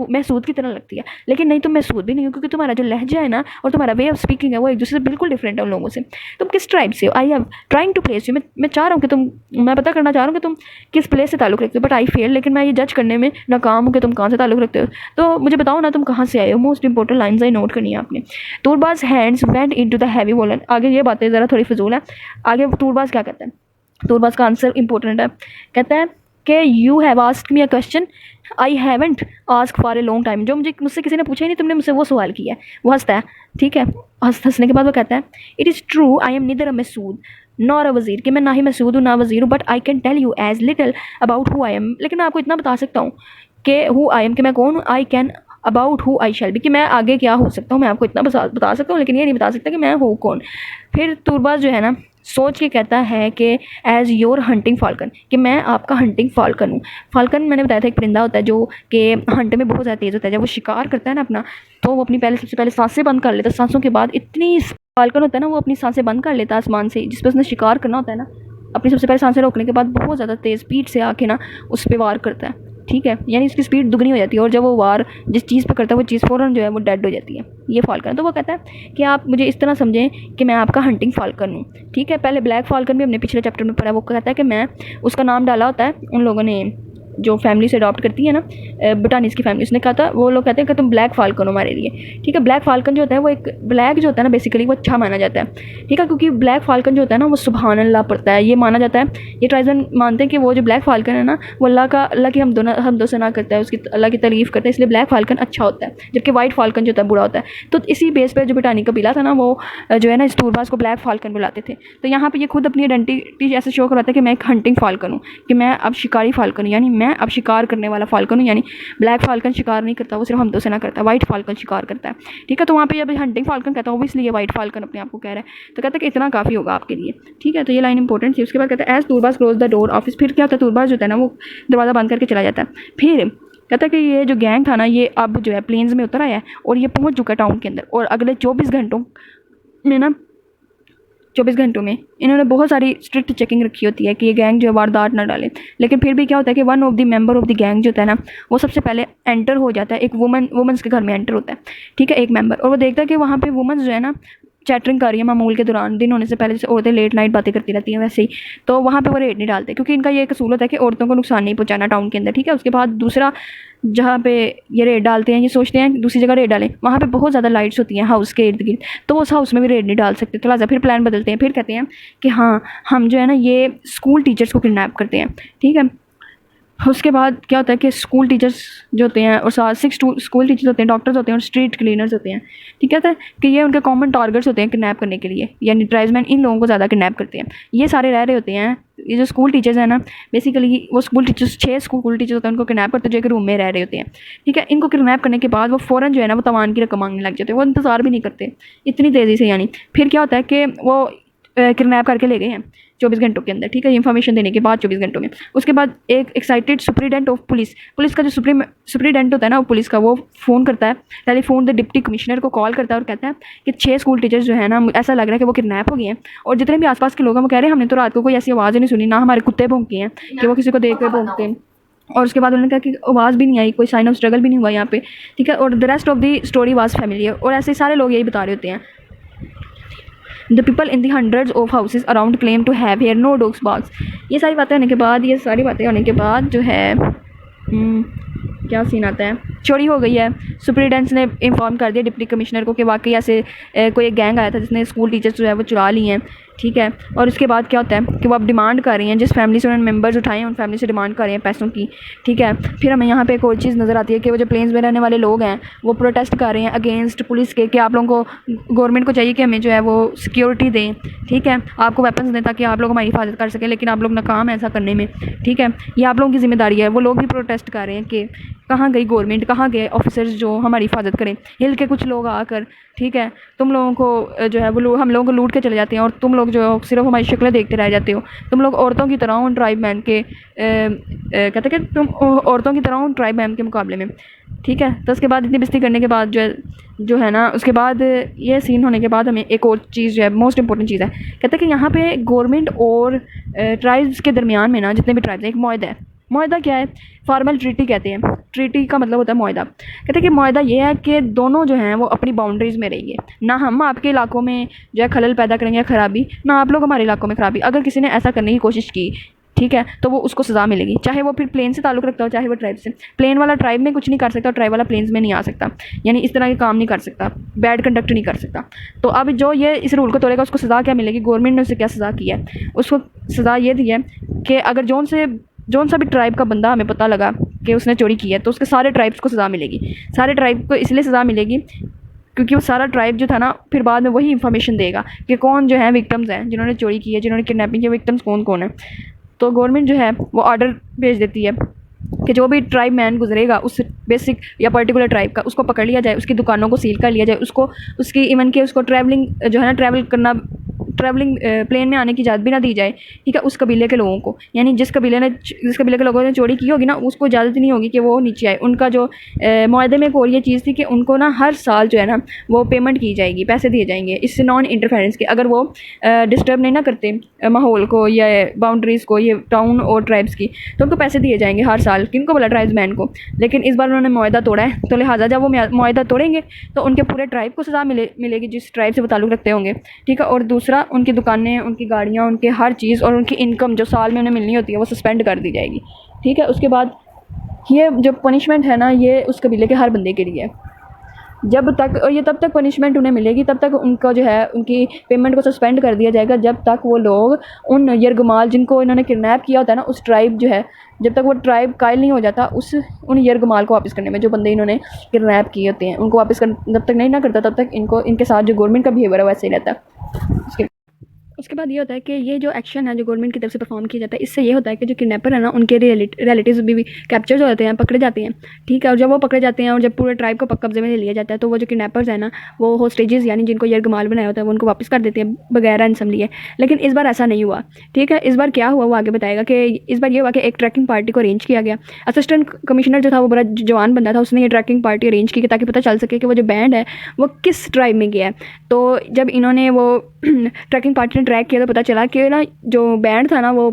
महसूद की तरह लगती है, लेकिन नहीं तुम महसूद भी नहीं हो, क्योंकि तुम्हारा जो लहजा है ना और तुम्हारा वे ऑफ स्पीकिंग है वो एक दूसरे से बिल्कुल डिफरेंट है उन लोगों से। तुम किस ट्राइब से हो, I am trying to place you, मैं चाह रहा हूँ कि तुम, मैं पता करना चाह रहा हूँ कि तुम किस प्लेस से ताल्लुक़ रखते हो, बट आई फेल, लेकिन मैं ये जज करने में नाकाम हूँ कि तुम कहाँ से ताल्लुक़ रखते हो, तो मुझे बताओ ना तुम कहाँ से आए हो। मोस्ट इंपॉर्टेंट लाइन्स आई नोट करनी है आपने। Turbaz hands went into the heavy woollen, आगे ये बातें ज़रा थोड़ी फजूल है। आगे तूरबाज क्या कहता है, तूरबाज का आंसर इंपॉर्टेंट है, कहता है कि you have asked me a question I haven't ask for a long time, जो मुझसे किसी ने पूछा ही नहीं, तुमने मुझसे वो सवाल किया है। वो हंसता है, ठीक है, हंसने के बाद वो कहता है it is true I am neither a Masud nor a Wazir, कि मैं ना ही मसूद हूँ ना वज़ीर हूँ, but I can tell you as little about who I am, लेकिन मैं आपको इतना बता सकता हूँ कि हु आई एम, कि मैं कौन हूँ, I can about who I shall be, कि मैं आगे क्या हो सकता हूँ, मैं आपको इतना बता सकता हूँ, लेकिन ये नहीं बता सकता कि मैं हूँ कौन। फिर तूरबाज जो है ना सोच के कहता है कि एज़ योर हंटिंग फाल्कन, कि मैं आपका हंटिंग फाल्कन हूँ। फाल्कन मैंने बताया था एक परिंदा होता है जो कि हंट में बहुत ज़्यादा तेज़ होता है, जब वो शिकार करता है ना अपना, तो वो अपनी सबसे पहले सांसें बंद कर लेता है, सांसों के बाद इतनी, फाल्कन होता है ना वो अपनी सांसें बंद कर लेता है आसमान से, जिस पर उसने शिकार करना होता है ना, अपनी सबसे पहले सांसें रोकने के बाद बहुत ज़्यादा तेज़ स्पीड से आके ना उस पर वार करता है, ठीक है, यानी उसकी स्पीड दुगनी हो जाती है, और जब वो वार जिस चीज़ पर करता है वो चीज़ फ़ौरन जो है वो डेड हो जाती है। ये फाल्कन, तो वो कहता है कि आप मुझे इस तरह समझें कि मैं आपका हंटिंग फाल्कन हूँ, ठीक है। पहले ब्लैक फाल्कन भी हमने पिछले चैप्टर में पढ़ा, वो कहता है कि मैं, उसका नाम डाला होता है उन लोगों ने जो फैमिली से अडॉप्ट करती है ना, बटानीस की फैमिली, उसने कहा था, वो लोग कहते हैं कि तुम ब्लैक फाल्कन हो हमारे लिए, ठीक है। ब्लैक फाल्कन जो होता है वो एक, ब्लैक जो होता है ना बेसिकली वो अच्छा माना जाता है, ठीक है, क्योंकि ब्लैक फाल्कन जो होता है ना वो सुभान अल्लाह पढ़ता है, ये माना जाता है, ये ट्राइबल मानते हैं कि वो जो ब्लैक फाल्कन है ना वो अल्लाह की हमदो सना करता है, उसकी अल्लाह की तारीफ़ करता है, इसलिए ब्लैक फाल्कन अच्छा होता है, जबकि वाइट फाल्कन जो होता है बुरा होता है। तो इसी बेस पर जो बटानी कबीला था ना वो जो है ना इस तूरबाज को ब्लैक फाल्कन बुलाते थे। तो यहाँ पर ये खुद अपनी आइडेंटिटी ऐसे शो करवाता है कि मैं एक हंटिंग फाल्कन हूँ, कि मैं अब शिकारी फाल्कन हूँ, यानी मैं अब शिकार करने वाला फाल्कन हूँ, यानी ब्लैक फाल्कन शिकार नहीं करता, वो सिर्फ हमदो सना करता है, वाइट फाल्कन शिकार करता है, ठीक है। तो वहाँ पे जब हंटिंग फाल्कन कहता है वो इसलिए वाइट फाल्कन अपने आप को कह रहा है, तो कहता है कि इतना काफ़ी होगा आपके लिए, ठीक है। तो ये लाइन इंपॉर्टेंट थी। उसके बाद कहता है as Turbaz close the door office, फिर क्या होता है, तूरबाज जो होता है ना वो दरवाज़ा बंद करके चला जाता है। फिर कहता है कि ये जो गैंग था ना ये अब जो है प्लेन्स में उतर आया है और ये पहुँच चुका है टाउन के अंदर, और अगले 24 घंटों में ना 24 घंटों में इन्होंने बहुत सारी स्ट्रिक्ट चेकिंग रखी होती है कि ये गैंग जो है वारदात ना डाले। लेकिन फिर भी क्या होता है कि one of the member of the gang जो होता है ना वो सबसे पहले एंटर हो जाता है, एक वुमेंस के घर में एंटर होता है, ठीक है, एक मेंबर, और वो देखता है कि वहाँ पे वुमेंस जो है ना चैटरिंग कर रही है मामूल के दौरान, दिन होने से पहले, जैसे औरतें लेट नाइट बातें करती रहती हैं वैसे ही, तो वहाँ पे वो रेड नहीं डालते, क्योंकि इनका ये कसूल होता है कि औरतों को नुकसान नहीं पहुँचाना टाउन के अंदर, ठीक है। उसके बाद दूसरा जहाँ पे ये रेड डालते हैं, ये सोचते हैं कि दूसरी जगह रेड डालें, वहाँ पे बहुत ज़्यादा लाइट्स होती हैं हाउस के इर्द गिर्द, तो उस हाउस में भी रेड नहीं डाल सकते, तो लिहाजा फिर प्लान बदलते हैं, फिर कहते हैं कि हाँ हम जो है ना ये स्कूल टीचर्स को किडनैप करते हैं, ठीक है। उसके बाद क्या होता है कि स्कूल टीचर्स जो होते हैं और 6 स्कूल टीचर्स होते हैं, डॉक्टर्स होते हैं और स्ट्रीट क्लीनर्स होते हैं, ठीक है, कि ये उनके कॉमन टारगेट्स होते हैं किडनैप करने के लिए, यानी ट्राइब्समैन इन लोगों को ज़्यादा किडनैप करते हैं। ये सारे रह रहे होते हैं, ये जो स्कूल टीचर्स हैं ना बेसिकली वो स्कूल टीचर्स 6 स्कूल टीचर्स होते हैं, उनको किडनैप करते हैं जो एक रूम में रह रहे होते हैं, ठीक है। इनको किडनैप करने के बाद वो फ़ौरन जो है ना वो तवान की रकम मांगने लग जाते हैं, वो इंतज़ार भी नहीं करते इतनी तेज़ी से, यानी फिर क्या होता है कि वो किडनैप करके ले गए हैं 24 घंटों के अंदर, ठीक है, इन्फॉर्मेशन देने के बाद 24 घंटों में। उसके बाद एक एक्साइटेड सुप्रीडेंट ऑफ पुलिस का जो सुप्रीडेंट होता है ना वो पुलिस का, वो फ़ोन करता है, टेलीफोन द डिप्टी कमिश्नर को कॉल करता है और कहता है कि 6 स्कूल टीचर्स जो है ना ऐसा लग रहा है कि वो किडनैप हो गए हैं, और जितने भी आसपास के लोग हैं वो कह रहे हैं हमने तो रात को कोई ऐसी आवाज़ नहीं सुनी, ना हमारे कुत्ते भौंके हैं कि वो किसी को देख कर भौंकते हैं, और उसके बाद उन्होंने कहा कि आवाज़ भी नहीं आई, कोई साइन ऑफ स्ट्रगल भी नहीं हुआ यहाँ पे, ठीक है, और the rest of the story was familiar, और ऐसे सारे लोग यही बता रहे होते हैं। The people in the hundreds of houses around claim to have hear no dogs barks. ये सारी बातें होने के बाद जो है क्या सीन आता है, चोरी हो गई है। सुप्रीडेंट्स ने इन्फॉर्म कर दिया डिप्टी कमिश्नर को कि वाकई ऐसे कोई एक गैंग आया था जिसने स्कूल टीचर्स जो है वो चुरा लिए हैं, ठीक है। और उसके बाद क्या होता है कि वो अब डिमांड कर रही हैं, जिस फैमिली से उन्होंने मेंबर्स उठाए हैं उन फैमिली से डिमांड कर रहे हैं पैसों की, ठीक है। फिर हमें यहाँ पे एक और चीज़ नज़र आती है कि वो जो प्लेन्स में रहने वाले लोग हैं वो प्रोटेस्ट कर रहे हैं अगेंस्ट पुलिस के, कि आप लोगों को, गवर्नमेंट को चाहिए कि हमें जो है वो सिक्योरिटी दें, ठीक है, आपको वेपन्स दें ताकि आप लोग हमारी हिफाजत कर सकें, लेकिन आप लोग नाकाम है ऐसा करने में, ठीक है, ये आप लोगों की जिम्मेदारी है। वो लोग भी प्रोटेस्ट कर रहे हैं कि कहाँ गई गवर्नमेंट कहाँ गए ऑफिसर्स जो हमारी हिफाजत करें? हिल के कुछ लोग आकर, ठीक है, तुम लोगों को जो है वो हम लोगों को लूट के चले जाते हैं और तुम लोग जो सिर्फ हमारी शक्लें देखते रह जाते हो। तुम लोग औरतों की तरह उन ट्राइब मैन के कहते कि तुम औरतों की तरह उन ट्राइब मैन के मुकाबले में, ठीक है। तो उसके बाद इतनी बेइज्जती करने के बाद जो है ना, उसके बाद ये सीन होने के बाद हमें एक और चीज़ जो है मोस्ट इंपॉर्टेंट चीज़ है, कहते हैं कि यहाँ पे गवर्नमेंट और ट्राइब्स के दरमियान में ना, जितने भी ट्राइब्स हैं, एक मुआहदा है। मुआहदा क्या है? फॉर्मल ट्रीटी कहते हैं। ट्रीटी का मतलब होता है मुआहदा। कहते हैं कि मुआहदा ये है कि दोनों जो हैं वो अपनी बाउंड्रीज़ में रहेंगे, ना हम आपके इलाकों में जो है खलल पैदा करेंगे, ख़राबी, ना आप लोग हमारे इलाकों में ख़राबी। अगर किसी ने ऐसा करने की कोशिश की, ठीक है, तो वो उसको सज़ा मिलेगी, चाहे वो फिर प्लेन से ताल्लुक़ रखता हो, चाहे वो ट्राइब से। प्लेन वाला ट्राइब में कुछ नहीं कर सकता और ट्राइब वाला प्लेन्स में नहीं आ सकता, यानी इस तरह के काम नहीं कर सकता, बैड कंडक्ट नहीं कर सकता। तो अब जो ये इस रूल को तोड़ेगा उसको सज़ा क्या मिलेगी? गवर्नमेंट ने उसे क्या सज़ा की है? उसको सज़ा ये दी है कि अगर जौन सा भी ट्राइब का बंदा हमें पता लगा कि उसने चोरी की है, तो उसके सारे ट्राइब्स को सज़ा मिलेगी। सारे ट्राइब को इसलिए सज़ा मिलेगी क्योंकि वो सारा ट्राइब जो था ना, फिर बाद में वही इन्फॉर्मेशन देगा कि कौन जो है विक्टिम्स हैं, जिन्होंने चोरी की है, जिन्होंने किडनैपिंग की, विक्टिम्स कौन कौन है। तो गवर्नमेंट जो है वो ऑर्डर भेज देती है कि जो भी ट्राइब मैन गुजरेगा उस बेसिक या पर्टिकुलर ट्राइब का, उसको पकड़ लिया जाए, उसकी दुकानों को सील कर लिया जाए, उसको उसकी इवन के उसको ट्रैवलिंग जो है ना, ट्रैवलिंग प्लेन में आने की इजाज़त भी ना दी जाए, ठीक है, उस कबीले के लोगों को। यानी जिस कबीले के लोगों ने चोरी की होगी ना, उसको इजाज़त नहीं होगी कि वो नीचे आए। उनका जो मुआहदे में एक और ये चीज़ थी कि उनको ना हर साल जो है ना वो पेमेंट की जाएगी, पैसे दिए जाएंगे, इससे नॉन इंटरफेरेंस के। अगर वो डिस्टर्ब नहीं ना करते माहौल को या बाउंड्रीज़ को, ये टाउन और ट्राइब्स की, तो उनको पैसे दिए जाएंगे हर साल। किनको बोला? ट्राइब्स मैन को। लेकिन इस बार उन्होंने मुआहदा तोड़ा है, तो लिहाजा जब वो मुआहदा तोड़ेंगे तो उनके पूरे ट्राइब को सज़ा मिलेगी जिस ट्राइब से वो ताल्लुक़ रखते होंगे, ठीक है। और दूसरा, उनकी दुकानें, उनकी गाड़ियाँ, उनके हर चीज़ और उनकी इनकम जो साल में उन्हें मिलनी होती है वो सस्पेंड कर दी जाएगी, ठीक है। उसके बाद ये जो पनिशमेंट है ना, ये उस कबीले के हर बंदे के लिए है। जब तक, और ये तब तक पनिशमेंट उन्हें मिलेगी, तब तक उनका जो है उनकी पेमेंट को सस्पेंड कर दिया जाएगा, जब तक वो लोग उन यरगमाल जिनको इन्होंने किडनैप किया होता है ना, उस ट्राइब जो है, जब तक वो ट्राइब कायल नहीं हो जाता उन यरगमाल को वापस करने में, जो बंदे इन्होंने किडनैप किए होते हैं उनको वापस कर, जब तक नहीं ना करता, तब तक इनके साथ जो गवर्नमेंट का बिहेवियर है वैसे ही रहता है। उसके बाद ये होता है कि ये जो एक्शन है जो गवर्नमेंट की तरफ से परफॉर्म किया जाता है, इससे ये होता है कि जो किडनैपर है ना, उनके रिलेटिव्स भी कैप्चर हो जाते हैं, पकड़े जाते हैं, ठीक है। और जब वो पकड़े जाते हैं और जब पूरे ट्राइब को कब्जे में ले लिया जाता है, तो वो जो किडनैपर्स हैं ना, वो होस्टेजेस यानी जिनको यरगमाल बनाया होता है वो उनको वापस कर देते हैं बगैर रैंसम लिए। लेकिन इस बार ऐसा नहीं हुआ, ठीक है। इस बार क्या हुआ वो आगे बताएगा कि इस बार ये हुआ कि एक ट्रैकिंग पार्टी को अरेंज किया गया। असिस्टेंट कमिश्नर जो था वो बड़ा जवान बंदा था, उसने ये ट्रैकिंग पार्टी अरेंज की ताकि पता चल सके कि वो जो बैंड है वो किस ट्राइब में गया है। तो जब इन्होंने वो ट्रैकिंग पार्टी ने ट्रैक किया तो पता चला कि ना जो बैंड था ना वो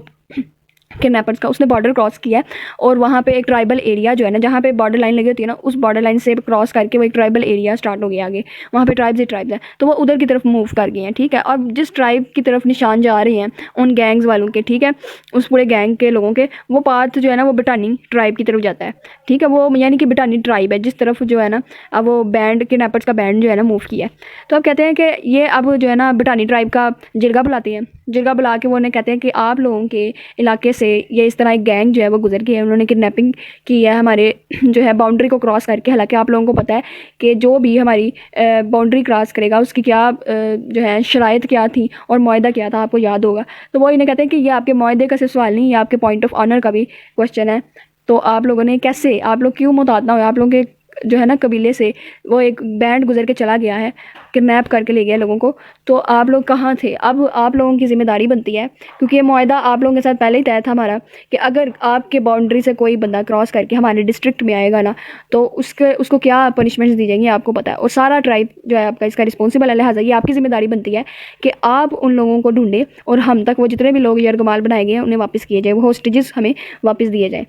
किडनैपर्स का, उसने बॉर्डर क्रॉस किया और वहाँ पे एक ट्राइबल एरिया जो है ना, जहाँ पे बॉर्डर लाइन लगी होती है ना, उस बॉर्डर लाइन से क्रॉस करके वो एक ट्राइबल एरिया स्टार्ट हो गया आगे, वहाँ पे ट्राइब्स ही ट्राइब्स हैं, तो वो उधर की तरफ मूव कर गए हैं, ठीक है। और जिस ट्राइब की तरफ निशान जा रहे हैं उन गैंग्स वालों के, ठीक है, उस पूरे गैंग के लोगों के, वो पाथ जो है ना वो बिटानी ट्राइब की तरफ जाता है, ठीक है। वो यानी कि बिटानी ट्राइब है जिस तरफ जो है ना अब वो बैंड किडनैपर्स का बैंड जो है ना मूव किया है। तो अब कहते हैं कि ये अब जो है ना बिटानी ट्राइब का जिरगा बुलाते हैं, जिरगा बुला के वो उन्हें कहते हैं कि आप लोगों के इलाके से ये इस तरह एक गैंग जो है वो गुजर गई है, उन्होंने किडनैपिंग की है हमारे जो है बाउंड्री को क्रॉस करके। हालांकि आप लोगों को पता है कि जो भी हमारी बाउंड्री क्रॉस करेगा उसकी क्या जो है शराइत क्या थी और मुआहदा क्या था, आपको याद होगा। तो वो इन्हें कहते हैं कि ये आपके मुआहदे का सिर्फ सवाल नहीं, ये आपके पॉइंट ऑफ ऑनर का भी क्वेश्चन है। तो आप लोगों ने कैसे, आप लोग क्यों मुताद ना हो, आप लोगों के जो है ना कबीले से वो एक बैंड गुजर के चला गया है, किडनैप करके ले गया लोगों को, तो आप लोग कहाँ थे? अब आप लोगों की ज़िम्मेदारी बनती है, क्योंकि ये मुआहदा आप लोगों के साथ पहले ही तय था हमारा कि अगर आपके बाउंड्री से कोई बंदा क्रॉस करके हमारे डिस्ट्रिक्ट में आएगा ना, तो उसको क्या पनिशमेंट्स दी जाएंगी आपको पता है। और सारा ट्राइब जो है आपका इसका रिस्पॉन्सिबल है, लिहाजा ये आपकी ज़िम्मेदारी बनती है कि आप उन लोगों को ढूंढें और हम तक वो जितने भी लोग यरगमाल बनाए गए हैं उन्हें वापस किए जाए, वो होस्टेजेस हमें वापस दिए जाए।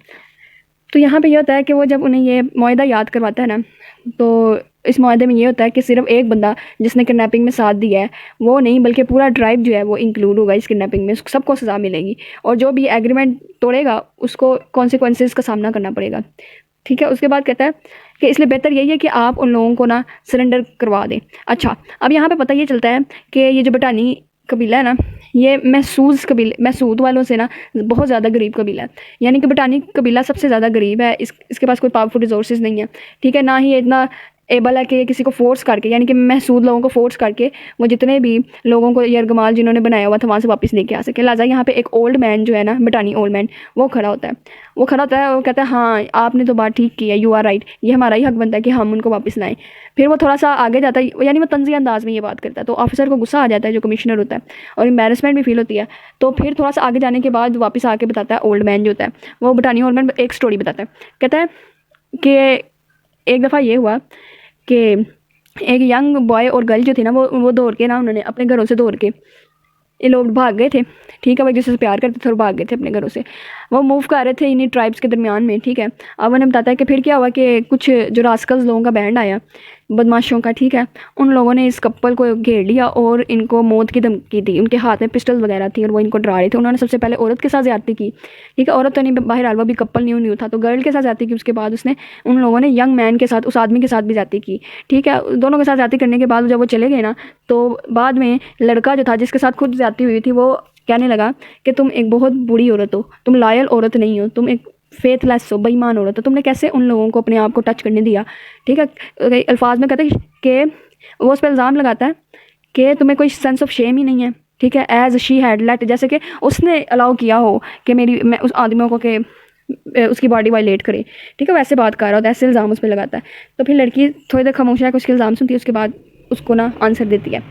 तो यहाँ पे ये होता है कि वो जब उन्हें ये मुआहदा याद करवाता है ना, तो इस मुआहदे में ये होता है कि सिर्फ एक बंदा जिसने किडनैपिंग में साथ दिया है वो नहीं, बल्कि पूरा ट्राइब जो है वो इंक्लूड होगा इस किडनैपिंग में, सबको सज़ा मिलेगी। और जो भी एग्रीमेंट तोड़ेगा उसको कॉन्सिक्वेंसेस का सामना करना पड़ेगा, ठीक है। उसके बाद कहता है कि इसलिए बेहतर यही है कि आप उन लोगों को ना सरेंडर करवा दें। अच्छा, अब यहाँ पे पता ये चलता है कि ये जो बिटानी कबीला है ना, ये महसूद वालों से ना बहुत ज़्यादा गरीब कबीला है। यानी कि बिटानी कबीला सबसे ज़्यादा गरीब है, इसके पास कोई पावरफुल रिसोर्सेज नहीं है, ठीक है, ना ही इतना एबल है कि किसी को फ़ोर्स करके, यानी कि महसूद लोगों को फ़ोर्स करके वो जितने भी लोगों को यरगमाल जिन्होंने बनाया हुआ था वहाँ से वापस लेके आ सके। लिहाजा यहाँ पे एक ओल्ड मैन जो है ना, बटानी ओल्ड मैन, वो खड़ा होता है। वो कहता है हाँ आपने तो बात ठीक की है, यू आर राइट, ये हमारा ही हक बनता है कि हम उनको वापस लाएँ। फिर वो थोड़ा सा आगे जाता है, यानी वो तंज़ी अंदाज़ में ये बात करता है, तो ऑफिसर को गुस्सा आ जाता है जो कमिश्नर होता है, और एम्बैरेसमेंट भी फील होती है। तो फिर थोड़ा सा आगे जाने के बाद वापस आके बताता है ओल्ड मैन जो होता है, वो बटानी ओल्ड मैन एक स्टोरी बताता है। कहता है कि एक दफ़ा ये हुआ कि एक यंग बॉय और गर्ल जो थी ना, वो दौड़ के ना, उन्होंने अपने घरों से दौड़ के, ये लोग भाग गए थे, ठीक है, वो एक दूसरे से प्यार करते थे और भाग गए थे अपने घरों से। वो मूव कर रहे थे इन्हीं ट्राइब्स के दरमियान में, ठीक है। अब उन्हें बताता है कि फिर क्या हुआ कि कुछ जो रास्कल्स लोगों का बैंड आया, बदमाशों का, ठीक है, उन लोगों ने इस कपल को घेर लिया और इनको मौत की धमकी दी। उनके हाथ में पिस्टल वगैरह थी और वो इनको डरा रहे थे। उन्होंने सबसे पहले औरत के साथ ज़्यादती की, ठीक है, औरत तो नहीं, बहरहाल वो भी कपल न्यू था, तो गर्ल के साथ ज़्यादती की। उसके बाद उसने उन लोगों ने यंग मैन के साथ, उस आदमी के साथ भी ज़्यादती की, ठीक है। दोनों के साथ ज़्यादती करने के बाद जब वो चले गए ना, तो बाद में लड़का जो था जिसके साथ खुद ज़्यादती हुई थी, वो कहने लगा कि तुम एक बहुत बुरी औरत हो, तुम लॉयल औरत नहीं हो, तुम एक फेथलेस हो, बेईमान औरत हो, तुमने कैसे उन लोगों को अपने आप को टच करने दिया, ठीक है। अल्फाज में कहते हैं कि वो उस पर इल्ज़ाम लगाता है कि तुम्हें कोई सेंस ऑफ शेम ही नहीं है, ठीक है। एज शी हैड लेट, जैसे कि उसने अलाउ किया हो कि मैं उस आदमियों को कि उसकी बॉडी वायलेट करे, ठीक है, वैसे बात कर रहा होता है, ऐसे इल्ज़ाम उस पर लगाता है। तो फिर लड़की थोड़ी देर खामोश है, उसके इल्ज़ाम सुनती है, उसके बाद उसको ना आंसर देती है।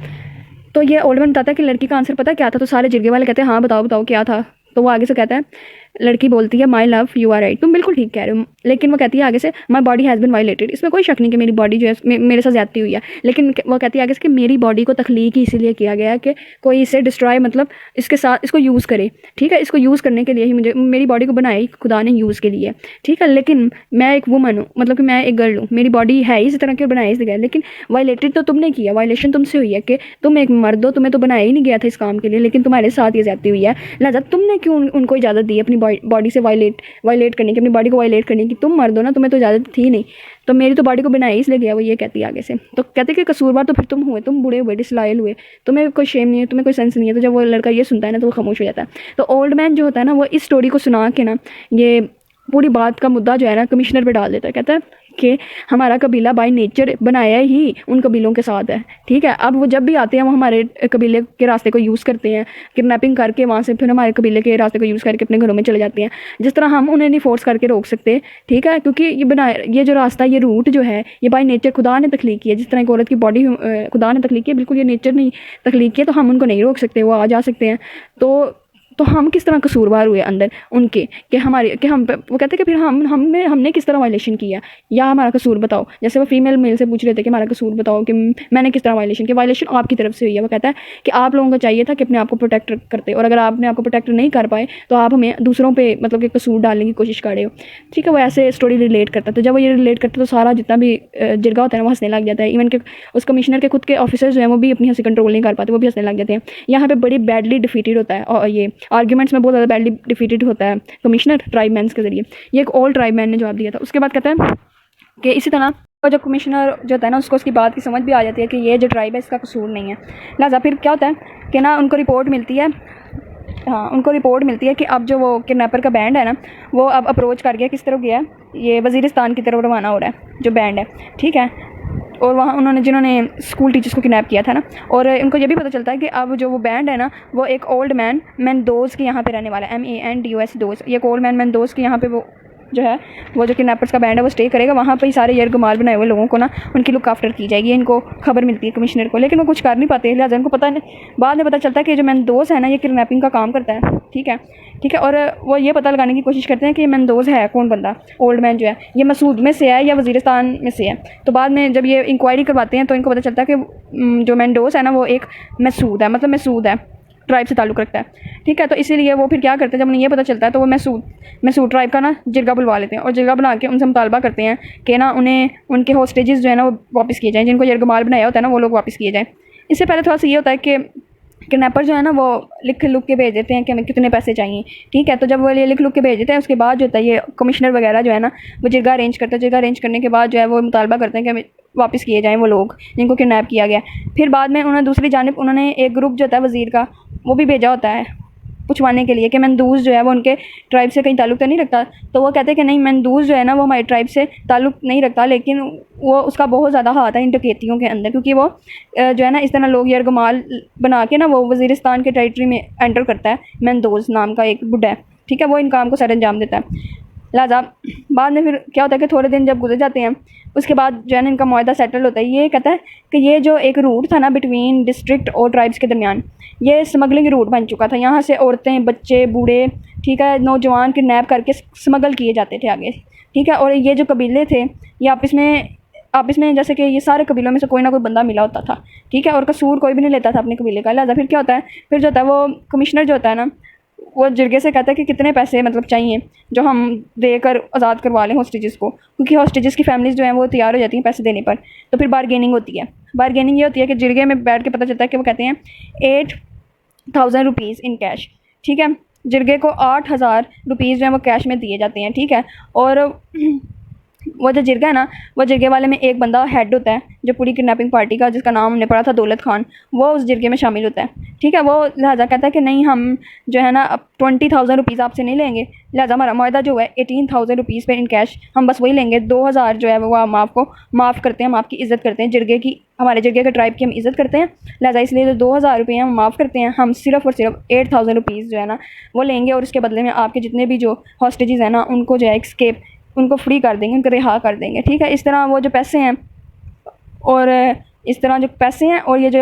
तो ये ओल्ड मैन बताता है कि लड़की का आंसर पता क्या था, तो सारे जिरगे वाले कहते हैं हाँ बताओ बताओ क्या था। तो वो आगे से कहता है, लड़की बोलती है my love you are right, तुम बिल्कुल ठीक कह रहे हो, लेकिन वो कहती है आगे से my body has been violated, इसमें कोई शक नहीं कि मेरी बॉडी जो है मेरे साथ ज़्यादती हुई है, लेकिन वो कहती है आगे से कि मेरी बॉडी को तख्लीक ही इसीलिए किया गया है कि कोई इसे डिस्ट्रॉय, मतलब इसके साथ इसको यूज़ करे, ठीक है, इसको यूज़ करने के लिए ही मुझे मेरी बॉडी को बनाई खुदा ने यूज़ के लिए, ठीक है। लेकिन मैं एक वुमन हूँ, मतलब कि मैं एक गर्ल हूँ, मेरी बॉडी है इसी तरह की बनाई इसलिए, लेकिन वायलेटेड तो तुमने किया, वायलेशन तुमसे हुई है कि तुम एक मर्द हो, तुम्हें तो बनाया ही नहीं गया था इस काम के लिए, लेकिन तुम्हारे साथ ये ज़्यादती हुई है, लिहाजा तुमने क्यों उनको इजाज़त दी अपनी बॉडी से वायलेट करने की, अपनी बॉडी को वायलेट करने की, तुम मर्द हो ना, तुम्हें तो इजाज़त थी नहीं, तो मेरी तो बॉडी को बनाया इसलिए गया। वो ये कहती है आगे से, तो कहते कि कसूरवार तो फिर तुम हुए, तुम बुरे हुए, डिसलॉयल हुए, तुम्हें कोई शेम नहीं है, तुम्हें कोई सेंस नहीं है। तो जब वो लड़का ये सुनता है ना, तो वो खामोश हो जाता है। तो ओल्ड मैन जो होता है ना, वो इस स्टोरी को सुना के ना, ये पूरी बात का मुद्दा जो है ना कमिश्नर पे डाल देता है। कहता है कि हमारा कबीला बाय नेचर बनाया ही उन कबीलों के साथ है, ठीक है। अब वो जब भी आते हैं वो हमारे कबीले के रास्ते को यूज़ करते हैं, किडनैपिंग करके वहाँ से फिर हमारे कबीले के रास्ते को यूज़ करके अपने घरों में चले जाते हैं। जिस तरह हम उन्हें नहीं फोर्स करके रोक सकते, ठीक है, क्योंकि ये जो रास्ता, ये रूट जो है, ये बाय नेचर खुदा ने तख्लीक किया। जिस तरह एक औरत की बॉडी खुदा ने तख्लीक की है, बिल्कुल ये नेचर नहीं तख्लीक किया, तो हम उनको नहीं रोक सकते, वो आ जा सकते हैं। तो हम किस तरह कसूरवार हुए अंदर उनके, कि हमारे कि हम, वो कहते हैं कि फिर हमने किस तरह वायलेशन किया, या हमारा कसूर बताओ। जैसे वो फीमेल मेल से पूछ रहे थे कि हमारा कसूर बताओ कि मैंने किस तरह वायलेशन किया। वायलेशन आपकी तरफ से हुई है। वो कहता है कि आप लोगों को चाहिए था कि अपने आप को प्रोटेक्ट करते, और अगर आपने आपको प्रोटेक्ट नहीं कर पाए तो आप हमें दूसरों पर मतलब कि कसूर डालने की कोशिश कर रहे हो, ठीक है। वो ऐसे स्टोरी रिलेट करता है। तो जब वो ये रिलेट करता है तो सारा जितना भी जिरगा होता है वो हंसने लग जाता है। इवन कि उस कमिश्नर के खुद के ऑफिसर्स जो हैं वो भी अपनी हंसी कंट्रोल नहीं कर पाते, वो भी हंसने लग जाते हैं। यहाँ पे बड़ी बैडली डिफीटेड होता है, और ये आर्ग्यूमेंट्स में बहुत ज़्यादा बैडली डिफीटेड होता है कमिश्नर ट्राइबमैन्स के ज़रिए। ये एक ओल्ड ट्राइबमैन ने जवाब दिया था। उसके बाद कहता है कि इसी तरह जो कमिश्नर जो होता है ना, उसको उसकी बात की समझ भी आ जाती है कि ये जो ट्राइब है इसका कसूर नहीं है। लिहाजा फिर क्या होता है कि ना उनको रिपोर्ट मिलती है, हाँ उनको रिपोर्ट मिलती है कि अब जो वो किडनैपर का बैंड है ना, वो अब अप्रोच कर गया, किस तरफ गया, ये वज़ीरिस्तान की तरफ रवाना हो रहा है जो बैंड है, ठीक है। और वहाँ जिन्होंने स्कूल टीचर्स को किडनैप किया था ना, और उनको ये भी पता चलता है कि अब जो वो बैंड है ना, वो एक ओल्ड मैन मैंडोज के यहाँ पे रहने वाला है, MANDOS डोज। ये एक ओल्ड मैन मैंडोज के यहाँ पे वो जो है, वो जो किडनैपर्स का बैंड है वो स्टे करेगा। वहाँ पे ही सारे यरगमाल बनाए हुए लोगों को ना उनकी लुक आफ्टर की जाएगी। इनको खबर मिलती है कमिश्नर को, लेकिन वो कुछ कर नहीं पाते। लिहाजा उनको पता नहीं, बाद में पता चलता है कि जो मैंडोज है ना, ये किडनैपिंग का काम करता है, ठीक है, ठीक है। और वो ये पता लगाने की कोशिश करते हैं कि मैंडोज है कौन बंदा, ओल्ड मैन जो है, ये मसूद में से है या वज़ीरिस्तान में से है। तो बाद में जब ये इंक्वायरी करवाते हैं तो इनको पता चलता है कि जो मैंडोज है ना, वो एक मसूद है, मतलब मसूद है, ट्राइब से ताल्लुक़ रखता है, ठीक है। तो इसीलिए वो फिर क्या करते हैं, जब उन्हें ये पता चलता है तो वो मैसूद ट्राइब का ना जिरगा बुलवा लेते हैं, और जिरगा बना के उनसे मुतालबा करते हैं कि ना उन्हें उनके होस्टेजेस जो है ना वो वापस किए जाएँ, जिनको यरगमाल बनाया होता है ना वो लोग वापस किए जाएँ। इससे पहले थोड़ा सा ये होता है कि किडनैपर जो है ना वो लिख लुक के भेज देते हैं कि हमें कितने पैसे चाहिए, ठीक है। तो जब वो ये लिख लुक के भेज देते हैं, उसके बाद जो होता है ये कमिश्नर वगैरह जो है ना, वो जिरगा अरेंज करता है। जिरगा अरेंज करने के बाद जो है वो मुतालबा करते हैं कि हमें वापस किए जाएँ वो लोग जिनको किडनैप किया गया। फिर बाद में उन्होंने दूसरी जानिब उन्होंने एक ग्रुप जो होता है वज़ीर का, वो भी भेजा होता है, पूछवाने के लिए कि मंदूज़ जो है वो उनके ट्राइब से कहीं ताल्लुक़ तो नहीं रखता। तो वो कहते हैं कि नहीं, मंदूज़ जो है ना वो हमारे ट्राइब से ताल्लुक़ नहीं रखता, लेकिन वो उसका बहुत ज़्यादा हाथ है इन डकैतियों के अंदर, क्योंकि वो जो है ना इस तरह लोग यरगमाल बना के ना वो वज़ीरिस्तान के टेरिटरी में एंटर करता है। मंदोज़ नाम का एक बुड्ढा है, ठीक है, वो इन काम को सर अंजाम देता है। लिहाजा बाद में फिर क्या होता है कि थोड़े दिन जब गुजर जाते हैं, उसके बाद जो है ना इनका मुआहदा सेटल होता है। ये कहता है कि ये जो एक रूट था ना बिटवीन डिस्ट्रिक्ट और ट्राइब्स के दरमियान, ये स्मगलिंग रूट बन चुका था। यहाँ से औरतें, बच्चे, बूढ़े, ठीक है, नौजवान किडनैप करके स्मगल किए जाते थे आगे, ठीक है। और ये जो कबीले थे ये आपस में जैसे कि ये सारे कबीलों में से कोई ना कोई बंदा मिला होता था, ठीक है, और कसूर कोई भी नहीं लेता था अपने कबीले का। लिहाजा फिर क्या होता है, फिर जो होता है वो कमिश्नर जो होता है ना वो जिरगे से कहता है कि कितने पैसे मतलब चाहिए जो हम देकर आज़ाद करवा लें हॉस्टेजेस को, क्योंकि हॉस्टेजेस की फैमिलीज़ जो हैं वो तैयार हो जाती हैं पैसे देने पर। तो फिर बारगेनिंग होती है। बारगेनिंग ये होती है कि जिरगे में बैठ के पता चलता है कि वो कहते हैं 8,000 रुपीज़ इन कैश, ठीक है। जिरगे को 8,000 रुपीज़ जो है वो कैश में दिए जाते हैं, ठीक है। और वो जो जिरगा है ना, वो जिरगे वाले में एक बंदा हेड होता है जो पूरी किडनैपिंग पार्टी का, जिसका नाम हमने पढ़ा था दौलत खान, वो उस जिरगे में शामिल होता है, ठीक है। वो लिहाजा कहता है कि नहीं, हम जो है ना अब 20,000 रुपीज़ आपसे नहीं लेंगे, लिहाजा हमारा मुआहदा जो है 18,000 रुपीज़ पे इन कैश हम बस वही लेंगे। 2,000 जो है वो हम आपको माफ़ करते हैं, हम आपकी इज़्ज़त करते हैं, जिरगे की, हमारे जिरगे के ट्राइब की हम इज़्ज़त करते हैं, लिहाजा इसलिए जो 2,000 रुपये हम माफ़ करते हैं, हम सिर्फ़ और सिर्फ 8,000 रुपीज़ जो है ना वो लेंगे, और उसके बदले में आपके जितने भी जो हॉस्टेजेस हैं ना उनको जो है एस्केप, उनको फ्री कर देंगे, उनको रिहा कर देंगे, ठीक है। इस तरह वो जो पैसे हैं और इस तरह जो पैसे हैं और ये जो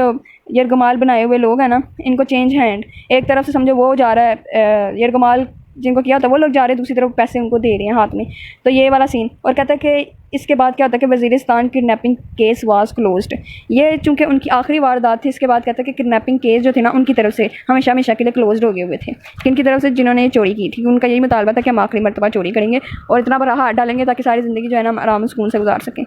यरगमाल बनाए हुए लोग हैं ना, इनको चेंज हैंड, एक तरफ से समझो वो जा रहा है यरगमाल जिनको किया होता है वो लोग जा रहे हैं, दूसरी तरफ पैसे उनको दे रहे हैं हाथ में। तो ये वाला सीन। और कहता है कि इसके बाद क्या होता है कि Waziristan kidnapping case was closed. ये चूँकि उनकी आखिरी वारदात थी, इसके बाद कहता है कि किडनैपिंग केस जो थे ना उनकी तरफ से हमेशा हमेशा के लिए क्लोज्ड हो गए हुए थे। किन की तरफ से? जिन्होंने ये चोरी की थी, उनका यही मुतालबा था कि हम आखिरी मरतबा चोरी करेंगे और इतना बड़ा हाथ डालेंगे ताकि सारी ज़िंदगी जो है ना हम आराम सुकून से गुजार सकें।